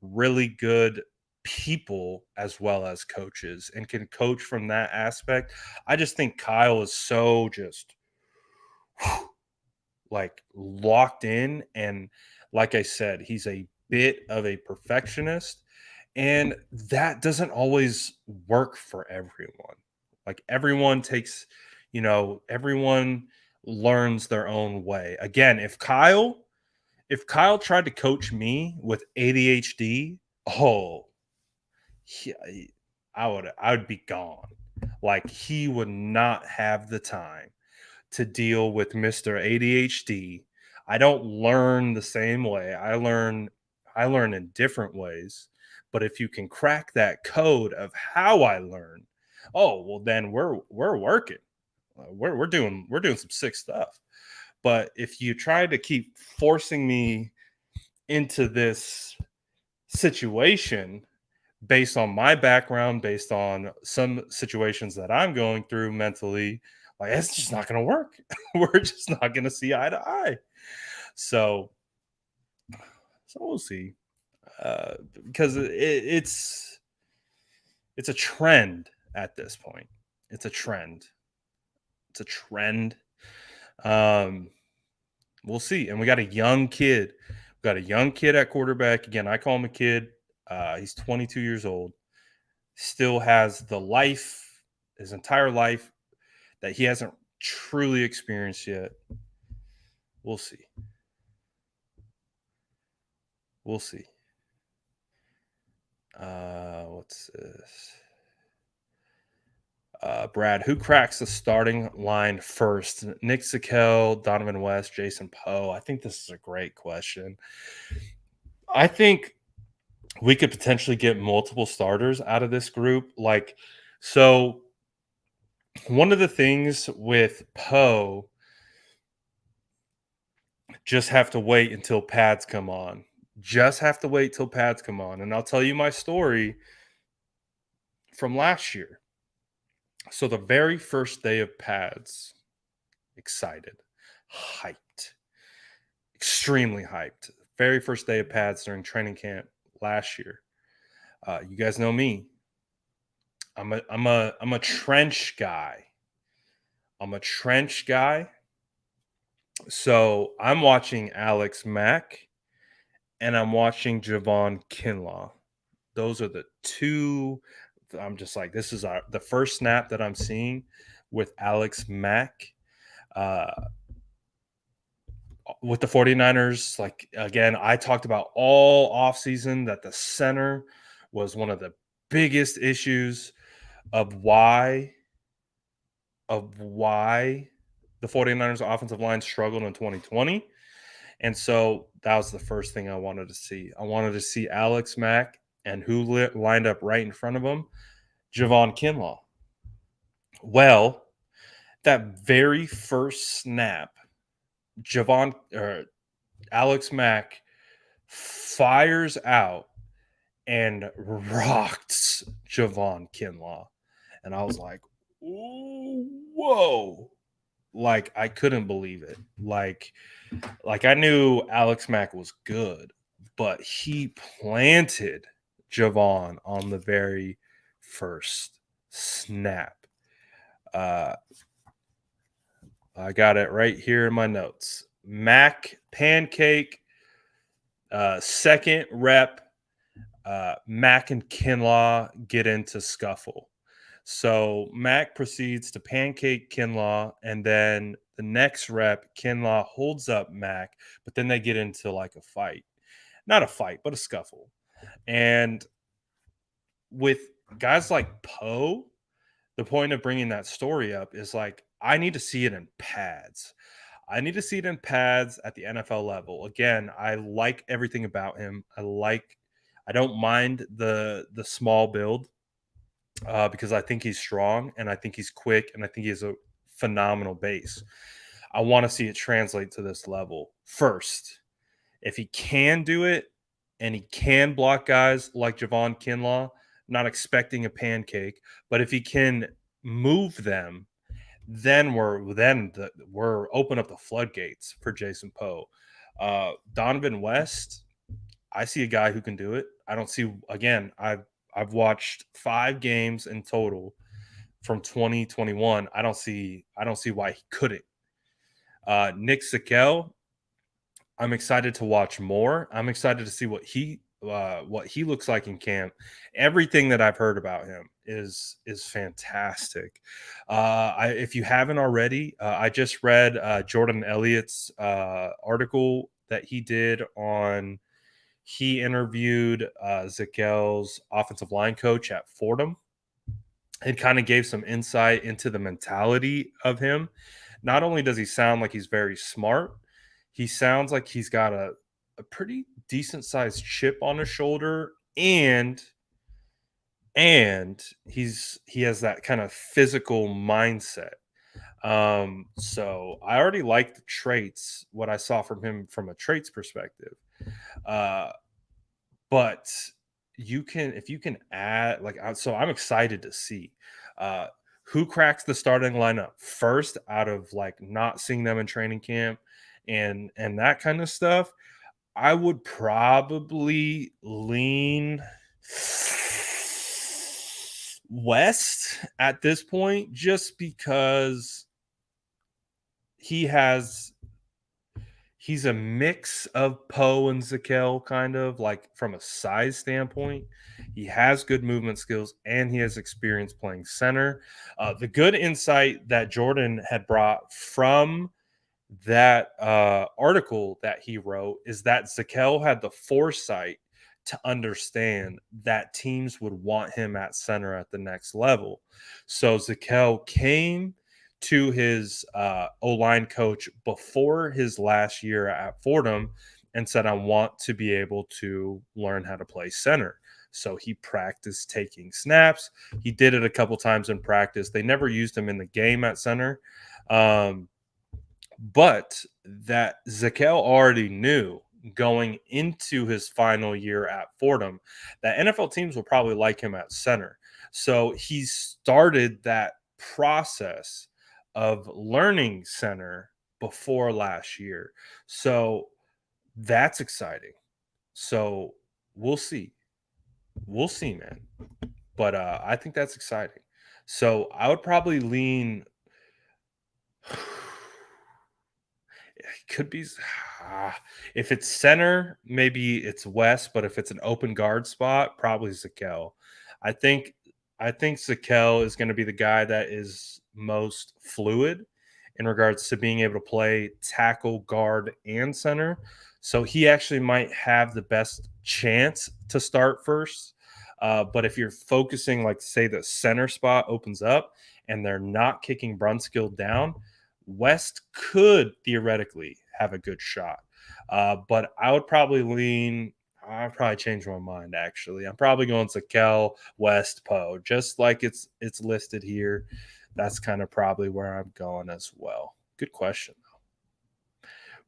really good people as well as coaches, and can coach from that aspect. I just think Kyle is so just like locked in, and like I said, he's a bit of a perfectionist, and that doesn't always work for everyone. Like everyone learns their own way. Again, if Kyle tried to coach me with ADHD, oh, he, I would be gone. Like he would not have the time to deal with Mr. ADHD. I don't learn the same way. I learn in different ways. But if you can crack that code of how I learn, oh well, then we're working. We're doing some sick stuff. But if you try to keep forcing me into this situation based on my background, based on some situations that I'm going through mentally, like it's just not going to work. We're just not going to see eye to eye. So, so we'll see. Because it's a trend at this point. It's a trend. It's a trend. Um, we'll see. And we got a young kid. We got a young kid at quarterback. Again, I call him a kid. He's 22 years old. Still has the life, his entire life that he hasn't truly experienced yet. We'll see. We'll see. What's this? Brad, who cracks the starting line first? Nick Sikel, Donovan West, Jason Poe. I think this is a great question. I think we could potentially get multiple starters out of this group. Like, so one of the things with Poe, just have to wait until pads come on. Just have to wait till pads come on. And I'll tell you my story from last year. So the very first day of pads, excited, hyped, extremely hyped. Very first day of pads during training camp last year. You guys know me. I'm a trench guy. I'm a trench guy. So I'm watching Alex Mack and I'm watching Javon Kinlaw. Those are the two. I'm just like, this is the first snap that I'm seeing with Alex Mack. Uh, with the 49ers, like again, I talked about all offseason that the center was one of the biggest issues of why the 49ers offensive line struggled in 2020. And so that was the first thing I wanted to see. I wanted to see Alex Mack and who lined up right in front of him, Javon Kinlaw. Well, that very first snap, Javon or Alex Mack fires out and rocks Javon Kinlaw. And I was like, "Ooh, whoa." Like I couldn't believe it. Like I knew Alex Mack was good, but he planted Javon on the very first snap. Uh, I got it right here in my notes. Mac pancake, second rep. Mac and Kinlaw get into scuffle. So Mac proceeds to pancake Kinlaw, and then the next rep, Kinlaw holds up Mac, but then they get into like a fight. Not a fight, but a scuffle. And with guys like Poe, the point of bringing that story up is like, I need to see it in pads. I need to see it in pads at the NFL level. Again, I like everything about him. I don't mind the small build because I think he's strong and I think he's quick and I think he has a phenomenal base. I want to see it translate to this level first. If he can do it and he can block guys like Javon Kinlaw, not expecting a pancake, but if he can move them, then we're open up the floodgates for Jason Poe. Donovan West, I see a guy who can do it. I don't see again. I've watched 5 games in total from 2021. I don't see why he couldn't. Nick Sikel, I'm excited to watch more. I'm excited to see what he looks like in camp. Everything that I've heard about him is fantastic. If you haven't already, I just read Jordan Elliott's article that he did on. He interviewed Zakel's offensive line coach at Fordham, It kind of gave some insight into the mentality of him. Not only does he sound like he's very smart, he sounds like he's got a pretty decent sized chip on his shoulder, and he has that kind of physical mindset. So I already like the traits, what I saw from him from a traits perspective. Uh, but you can, if you can add, like, so I'm excited to see uh, who cracks the starting lineup first out of like not seeing them in training camp and that kind of stuff. I would probably lean west at this point just because he has he's a mix of Poe and Zakel, kind of like from a size standpoint. He has good movement skills and he has experience playing center. The good insight that Jordan had brought from that article that he wrote is that Zakel had the foresight to understand that teams would want him at center at the next level. So Zakel came to his O line coach before his last year at Fordham and said, I want to be able to learn how to play center. So he practiced taking snaps. He did it a couple times in practice. They never used him in the game at center. But that Zakel already knew going into his final year at Fordham that NFL teams will probably like him at center. So he started that process of learning center before last year. So that's exciting. So we'll see. We'll see, man. But I think that's exciting. So I would probably lean it could be if it's center, maybe it's west, but if it's an open guard spot, probably Zakel. I think I think Zakel is going to be the guy that is most fluid in regards to being able to play tackle, guard, and center. So he actually might have the best chance to start first. But if you're focusing, like say the center spot opens up and they're not kicking Brunskill down, West could theoretically have a good shot. But I would probably lean. I'd probably change my mind. Actually, I'm probably going to Kel West Poe, just like it's listed here. That's kind of probably where I'm going as well. Good question.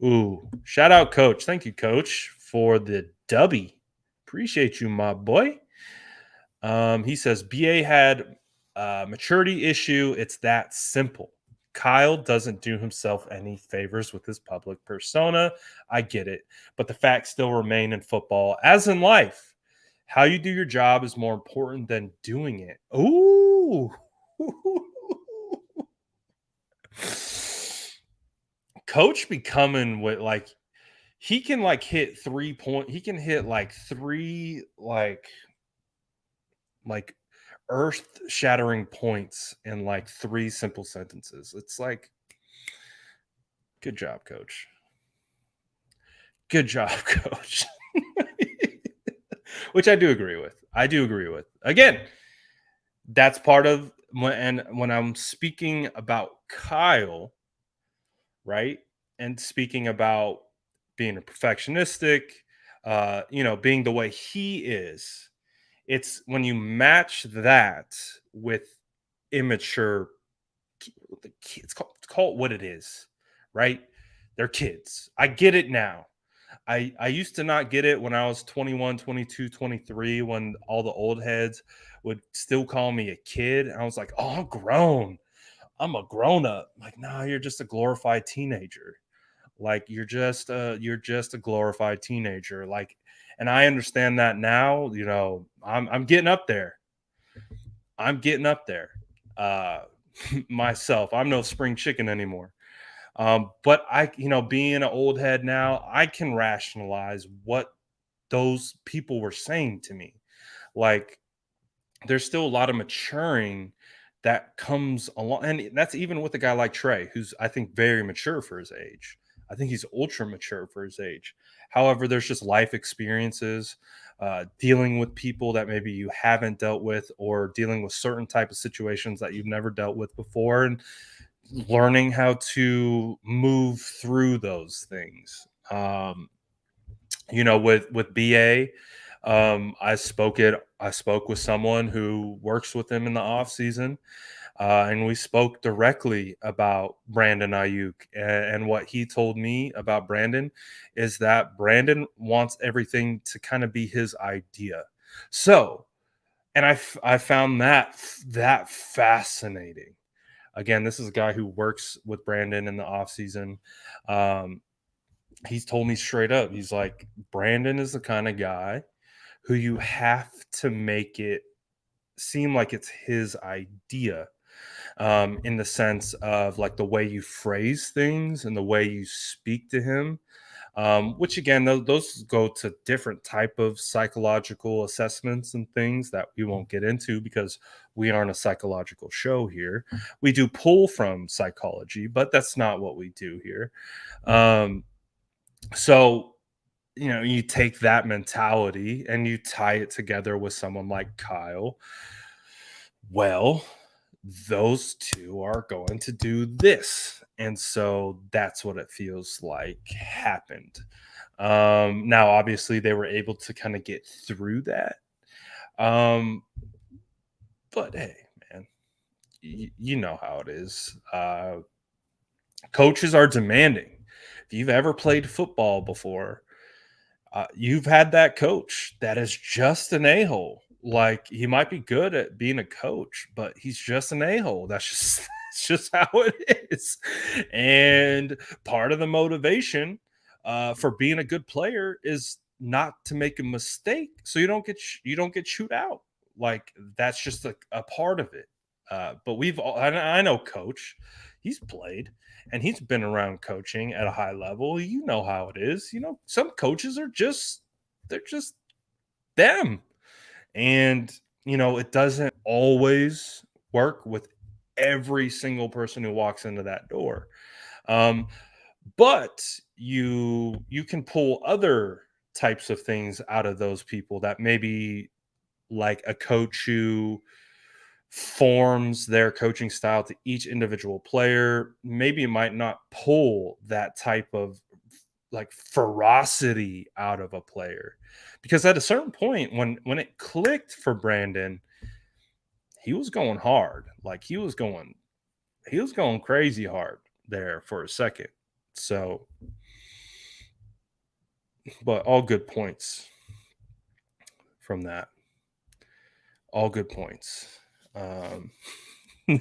Ooh, shout out, Coach. Thank you, Coach, for the dubby. Appreciate you, my boy. He says BA had a maturity issue. It's that simple. Kyle doesn't do himself any favors with his public persona. I get it. But the facts still remain in football, as in life. How you do your job is more important than doing it. Ooh. Coach be coming with like he can like hit 3 point, he can hit like three like earth shattering points in like three simple sentences. It's like, good job, coach. Good job, coach. Which I do agree with. I do agree with. Again, that's part of when I'm speaking about Kyle, right? And speaking about being a perfectionistic, being the way he is, it's when you match that with immature it's called what it is, right? They're kids. I get it now. I used to not get it when I was 21, 22, 23, when all the old heads would still call me a kid. And I was like, oh, I'm grown. I'm a grown up. Like, nah, you're just a glorified teenager. Like you're just a glorified teenager. Like, and I understand that now. I'm getting up there. I'm getting up there. Uh myself. I'm no spring chicken anymore. But being an old head now, I can rationalize what those people were saying to me. Like, there's still a lot of maturing that comes along, and that's even with a guy like Trey, who's I think very mature for his age. I think he's ultra mature for his age. However, there's just life experiences, dealing with people that maybe you haven't dealt with, or dealing with certain type of situations that you've never dealt with before, and learning how to move through those things. With BA, I spoke with someone who works with him in the off season, and we spoke directly about Brandon Ayuk. And what he told me about Brandon is that Brandon wants everything to kind of be his idea. So, and I found that fascinating. Again, this is a guy who works with Brandon in the off season. Um, he's told me straight up, he's like, Brandon is the kind of guy who you have to make it seem like it's his idea, in the sense of like the way you phrase things and the way you speak to him, which again, those go to different type of psychological assessments and things that we won't get into because we aren't a psychological show here. We do pull from psychology, but that's not what we do here. um, so you take that mentality and you tie it together with someone like Kyle. Well, those two are going to do this. And so that's what it feels like happened. Now, obviously, they were able to kind of get through that. Um, but hey, man, you know how it is. Coaches are demanding. If you've ever played football before, you've had that coach that is just an a-hole. Like, he might be good at being a coach, but he's just an a-hole. That's just it's just how it is. And part of the motivation, for being a good player is not to make a mistake, so you don't get chewed out. Like, that's just a part of it. But I know Coach. He's played and he's been around coaching at a high level. You know how it is. Some coaches are just they're just them. And it doesn't always work with every single person who walks into that door. Um, but you can pull other types of things out of those people that maybe, like a coach who forms their coaching style to each individual player, maybe it might not pull that type of like ferocity out of a player, because at a certain point when it clicked for Brandon, he was going hard. Like, he was going crazy hard there for a second. So, but all good points from that. All good points. um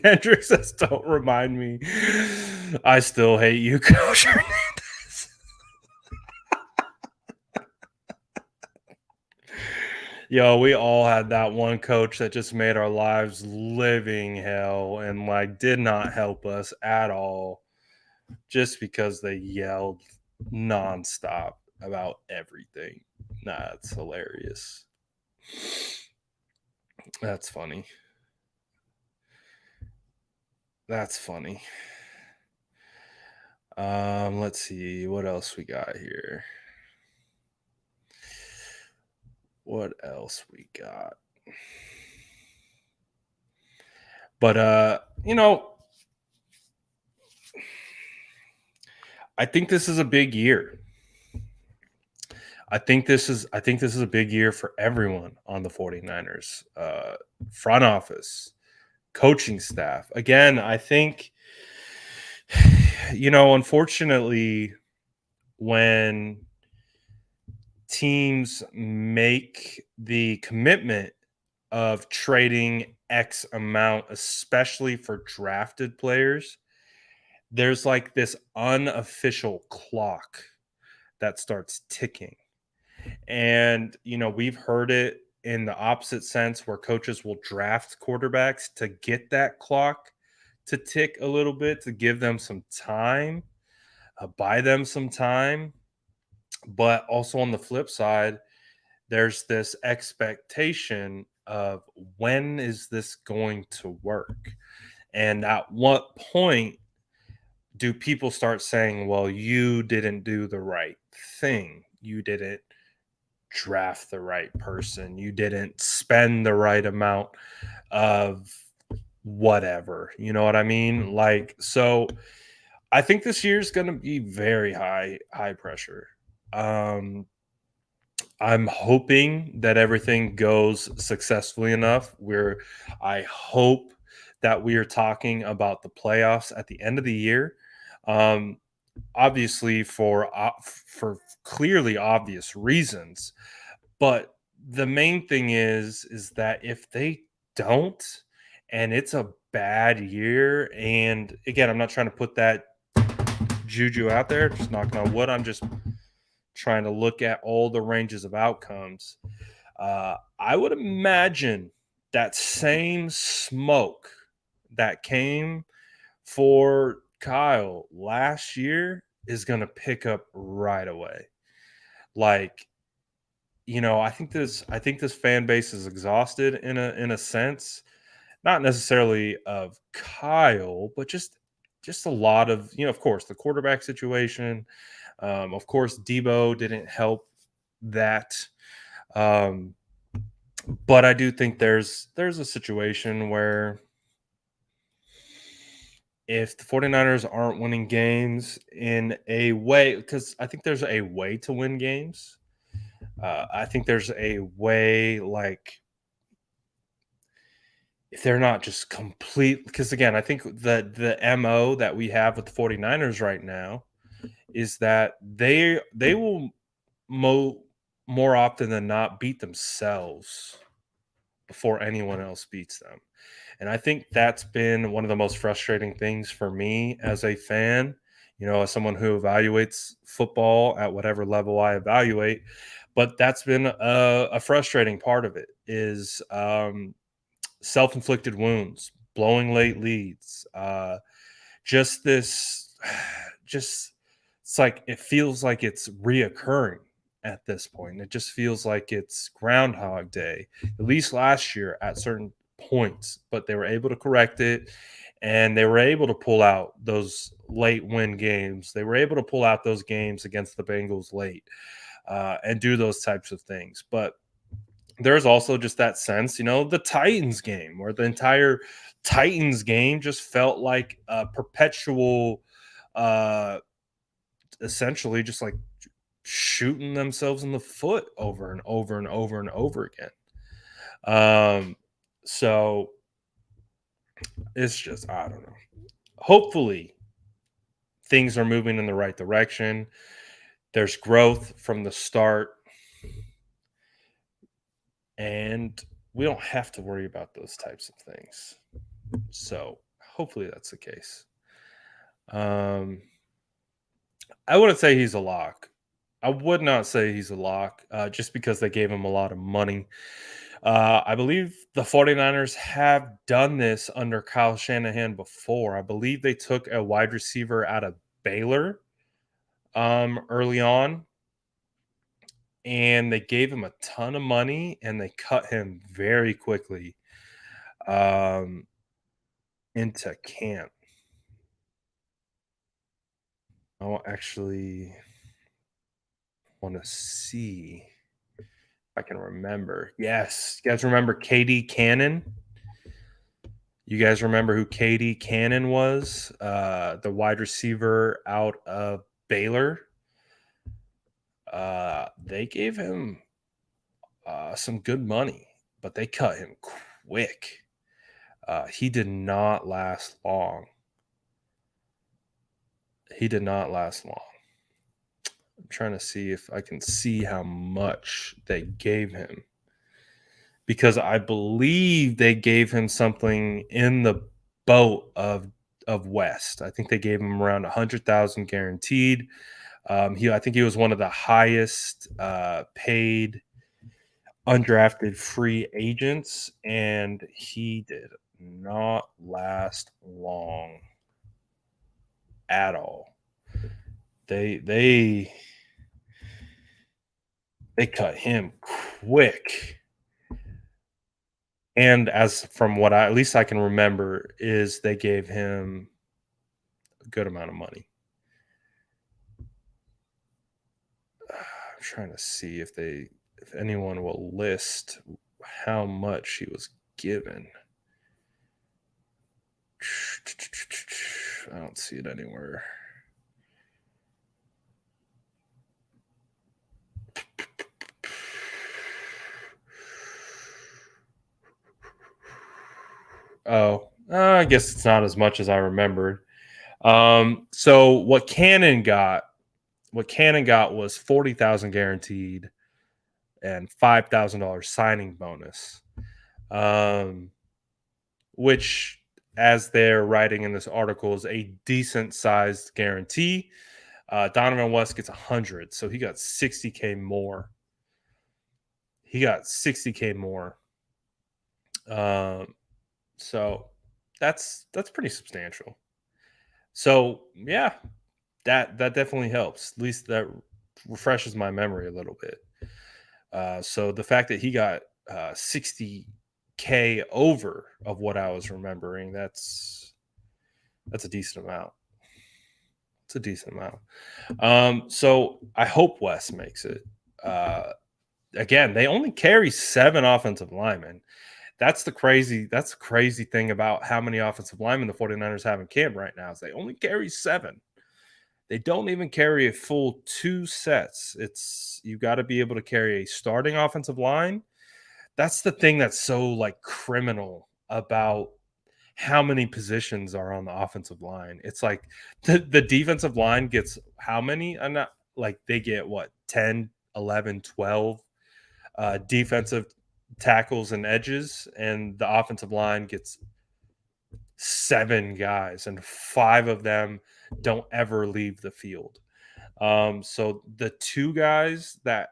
Hendrick says, "Don't remind me. I still hate you, Coach Hernandez." Yo, we all had that one coach that just made our lives living hell and like did not help us at all, just because they yelled nonstop about everything. Nah, it's hilarious. That's funny. That's funny. Let's see what else we got here. What else we got? But I think this is a big year. I think this is a big year for everyone on the 49ers. Front office, coaching staff. Again, I think unfortunately, when teams make the commitment of trading X amount, especially for drafted players, there's like this unofficial clock that starts ticking. And, we've heard it in the opposite sense where coaches will draft quarterbacks to get that clock to tick a little bit, to give them some time, buy them some time. But also on the flip side, there's this expectation of, when is this going to work? And at what point do people start saying, well, you didn't do the right thing? You didn't draft the right person. You didn't spend the right amount of whatever. You know what I mean? Like, so I think this year's going to be very high pressure. Um, I'm hoping that everything goes successfully enough where I hope that we are talking about the playoffs at the end of the year. Um, Obviously, for clearly obvious reasons, but the main thing is that if they don't, and it's a bad year, and again, I'm not trying to put that juju out there, just knocking on wood. I'm just trying to look at all the ranges of outcomes. I would imagine that same smoke that came for Kyle last year is going to pick up right away. Like, I think this fan base is exhausted in a sense, not necessarily of Kyle, but just a lot of, of course, the quarterback situation. Of course, Debo didn't help that. Um, but I do think there's a situation where if the 49ers aren't winning games in a way, because I think there's a way to win games. I think there's a way, like, if they're not just complete, because again, I think that the MO that we have with the 49ers right now is that they will mo more often than not beat themselves before anyone else beats them. And I think that's been one of the most frustrating things for me as a fan, as someone who evaluates football at whatever level I evaluate. But that's been a frustrating part of it is self-inflicted wounds, blowing late leads, just this, just it's like it feels like it's reoccurring at this point. It just feels like it's Groundhog Day, at least last year at certain points, but they were able to correct it and they were able to pull out those late win games. They were able to pull out those games against the Bengals late and do those types of things. But there's also just that sense, the Titans game where the entire Titans game just felt like a perpetual, uh, essentially just like shooting themselves in the foot over and over and over and over again. So it's just, I don't know. Hopefully things are moving in the right direction. There's growth from the start, and we don't have to worry about those types of things. So hopefully that's the case. I wouldn't say he's a lock. I would not say he's a lock just because they gave him a lot of money. I believe the 49ers have done this under Kyle Shanahan before. I believe they took a wide receiver out of Baylor early on, and they gave him a ton of money, and they cut him very quickly um, into camp. I actually want to see if I can remember. Yes, you guys remember KD Cannon? You guys remember who KD Cannon was? The wide receiver out of Baylor. They gave him some good money, but they cut him quick. He did not last long. He did not last long. I'm trying to see if I can see how much they gave him because I believe they gave him something in the boat of West. I think they gave him around 100,000 guaranteed. I think he was one of the highest paid undrafted free agents, and he did not last long at all. They they cut him quick. And as from what I at least I can remember is they gave him a good amount of money. I'm trying to see if anyone will list how much he was given. I don't see it anywhere. Oh, I guess it's not as much as I remembered. So what Cannon got was 40,000 guaranteed and $5,000 signing bonus. Um, which, as they're writing in this article, is a decent sized guarantee. Donovan West gets 100, so he got 60K more. He got 60K more. Um, so that's pretty substantial. So yeah, that definitely helps. At least that refreshes my memory a little bit. So the fact that he got 60K over of what I was remembering, that's a decent amount. It's a decent amount. So I hope Wes makes it. Uh, Again, they only carry 7 offensive linemen. That's the crazy thing about how many offensive linemen the 49ers have in camp right now is they only carry 7. They don't even carry a full 2 sets. It's you got to be able to carry a starting offensive line. That's the thing that's so like criminal about how many positions are on the offensive line. It's like the defensive line gets how many? I'm not like they get what 10, 11, 12 defensive tackles and edges, and the offensive line gets 7 guys, and 5 of them don't ever leave the field. So the 2 guys that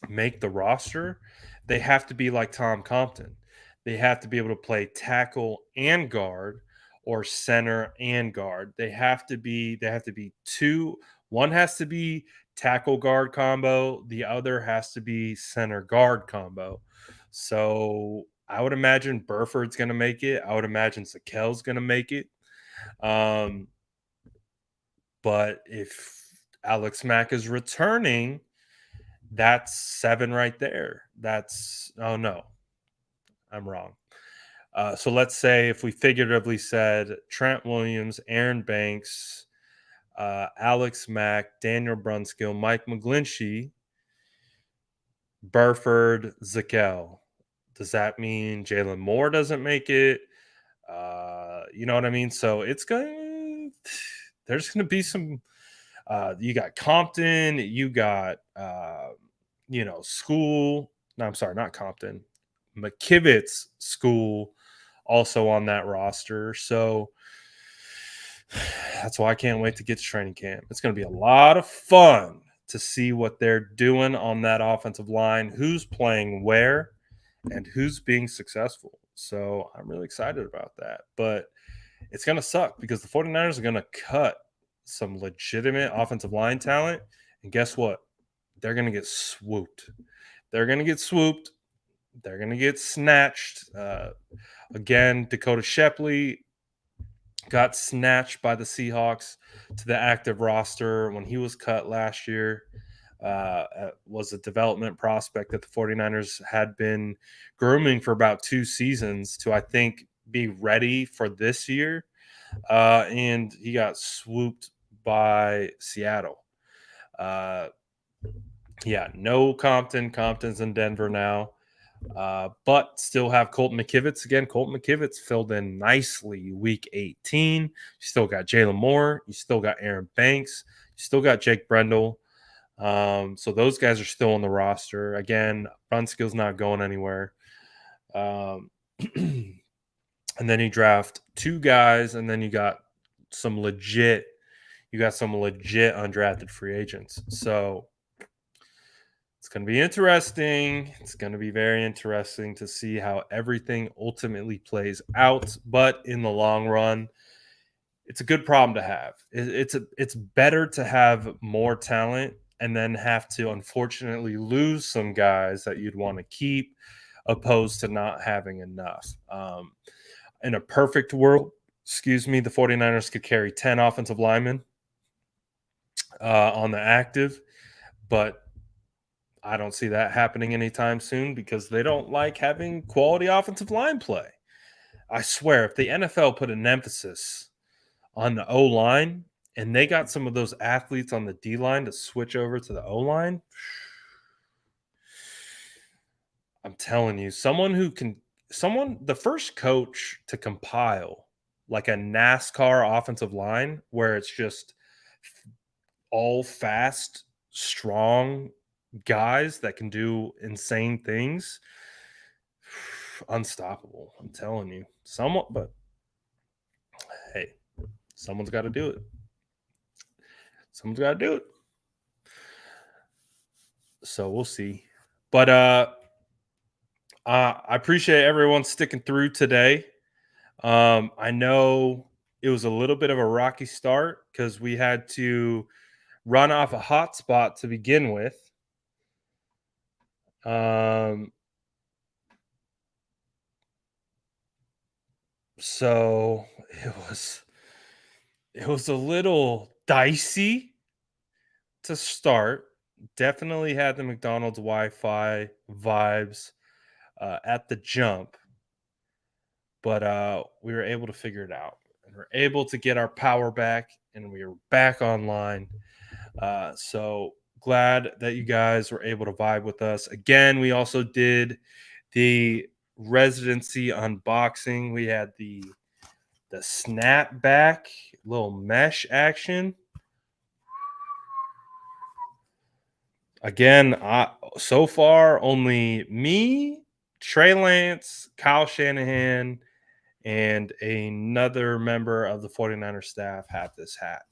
make the roster, they have to be like Tom Compton. They have to be able to play tackle and guard or center and guard. They have to be two. One has to be tackle guard combo, the other has to be center guard combo. So I would imagine Burford's going to make it. I would imagine Sakel's going to make it. Um, but if Alex Mack is returning, that's 7 right there. That's oh no, I'm wrong. So let's say if we figuratively said Trent Williams, Aaron Banks, Alex Mack, Daniel Brunskill, Mike McGlinchey, Burford, Zakel. Does that mean Jalen Moore doesn't make it? You know what I mean? So it's going. There's going to be some. You got Compton. You got School. No, I'm sorry, not Compton. McKivitz School also on that roster. So that's why I can't wait to get to training camp. It's going to be a lot of fun to see what they're doing on that offensive line, who's playing where, and who's being successful. So I'm really excited about that. But it's going to suck because the 49ers are going to cut some legitimate offensive line talent. And guess what? They're going to get swooped. They're going to get swooped. They're going to get snatched. Again, Dakota Shepley got snatched by the Seahawks to the active roster when he was cut last year. Was a development prospect that the 49ers had been grooming for about 2 seasons to, I think, be ready for this year. And he got swooped by Seattle. Yeah, no Compton. Compton's in Denver now. But still have Colton McKivitz. Again, Colton McKivitz filled in nicely week 18. You still got Jalen Moore. You still got Aaron Banks. You still got Jake Brendel. So those guys are still on the roster. Again, Brunskill's not going anywhere. And then you draft 2 guys, and then you got some legit undrafted free agents. So it's going to be interesting. It's going to be very interesting to see how everything ultimately plays out. But in the long run, it's a good problem to have. It's better to have more talent and then have to unfortunately lose some guys that you'd want to keep, opposed to not having enough. In a perfect world, excuse me, the 49ers could carry 10 offensive linemen on the active, but I don't see that happening anytime soon because they don't like having quality offensive line play. I swear, if the NFL put an emphasis on the O line and they got some of those athletes on the D line to switch over to the O line, I'm telling you, the first coach to compile like a NASCAR offensive line where it's just all fast, strong guys that can do insane things. Unstoppable. I'm telling you. But hey, someone's got to do it. Someone's got to do it. So we'll see. But I appreciate everyone sticking through today. I know it was a little bit of a rocky start because we had to run off a hotspot to begin with. So it was a little dicey to start. Definitely had the McDonald's Wi-Fi vibes at the jump, but we were able to figure it out, and we're able to get our power back, and we are back online. So glad that you guys were able to vibe with us. Again, we also did the Resid3ncy unboxing. We had the snapback little mesh action. Again, so far only me, Trey Lance, Kyle Shanahan, and another member of the 49er staff have this hat.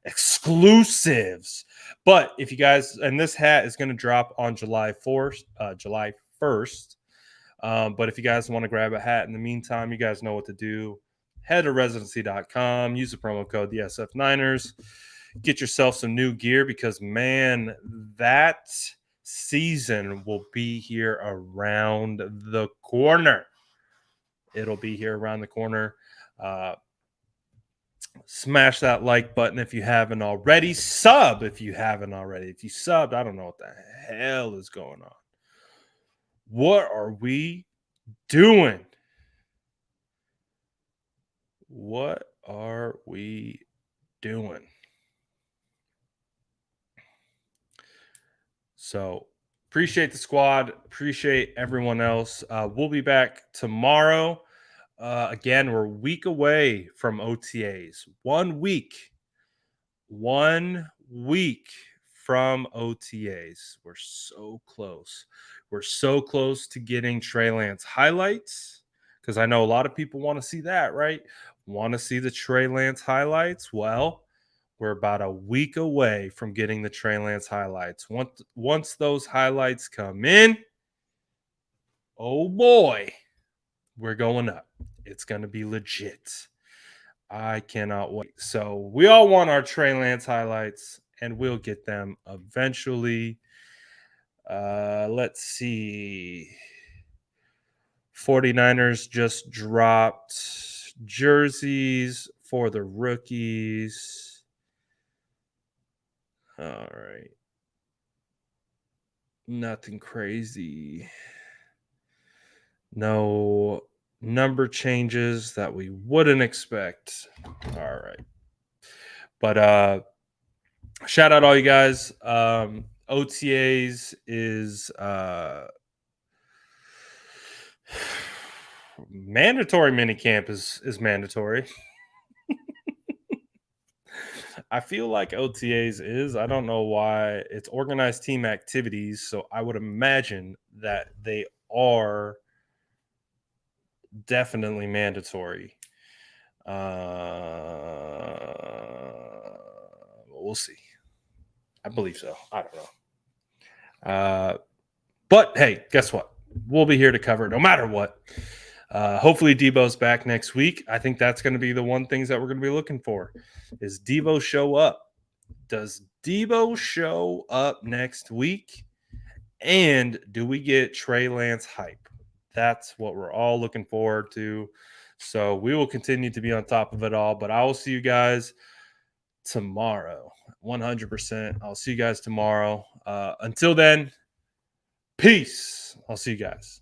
Exclusives. But if you guys, and this hat is going to drop on July 1st. But if you guys want to grab a hat in the meantime, you guys know what to do. Head to Resid3ncy.com, use the promo code the SF Niners. Get yourself some new gear because, man, that season will be here around the corner. It'll be here around the corner. Smash that like button if you haven't already. Sub if you haven't already. If you subbed, I don't know what the hell is going on. What are we doing? What are we doing? So appreciate the squad. Appreciate everyone else. We'll be back tomorrow. Again, we're a week away from OTAs. 1 week. 1 week from OTAs. We're so close. We're so close to getting Trey Lance highlights because I know a lot of people want to see that, right? Want to see the Trey Lance highlights? Well, we're about a week away from getting the Trey Lance highlights. Once those highlights come in, oh boy, we're going up. It's going to be legit. I cannot wait. So we all want our Trey Lance highlights, and we'll get them eventually. Let's see. 49ers just dropped jerseys for the rookies. All right. Nothing crazy. No number changes that we wouldn't expect. All right. But shout out all you guys. OTAs is mandatory minicamp is mandatory. I feel like OTAs is. I don't know why. It's organized team activities, so I would imagine that they are definitely mandatory. We'll see. I believe so. I don't know. But hey, guess what? We'll be here to cover no matter what. Hopefully Debo's back next week. I think that's going to be the one things that we're going to be looking for. Is Debo show up? Does Debo show up next week? And do we get Trey Lance hype? That's what we're all looking forward to. So we will continue to be on top of it all. But I will see you guys tomorrow. 100%. I'll see you guys tomorrow. Until then, peace. I'll see you guys.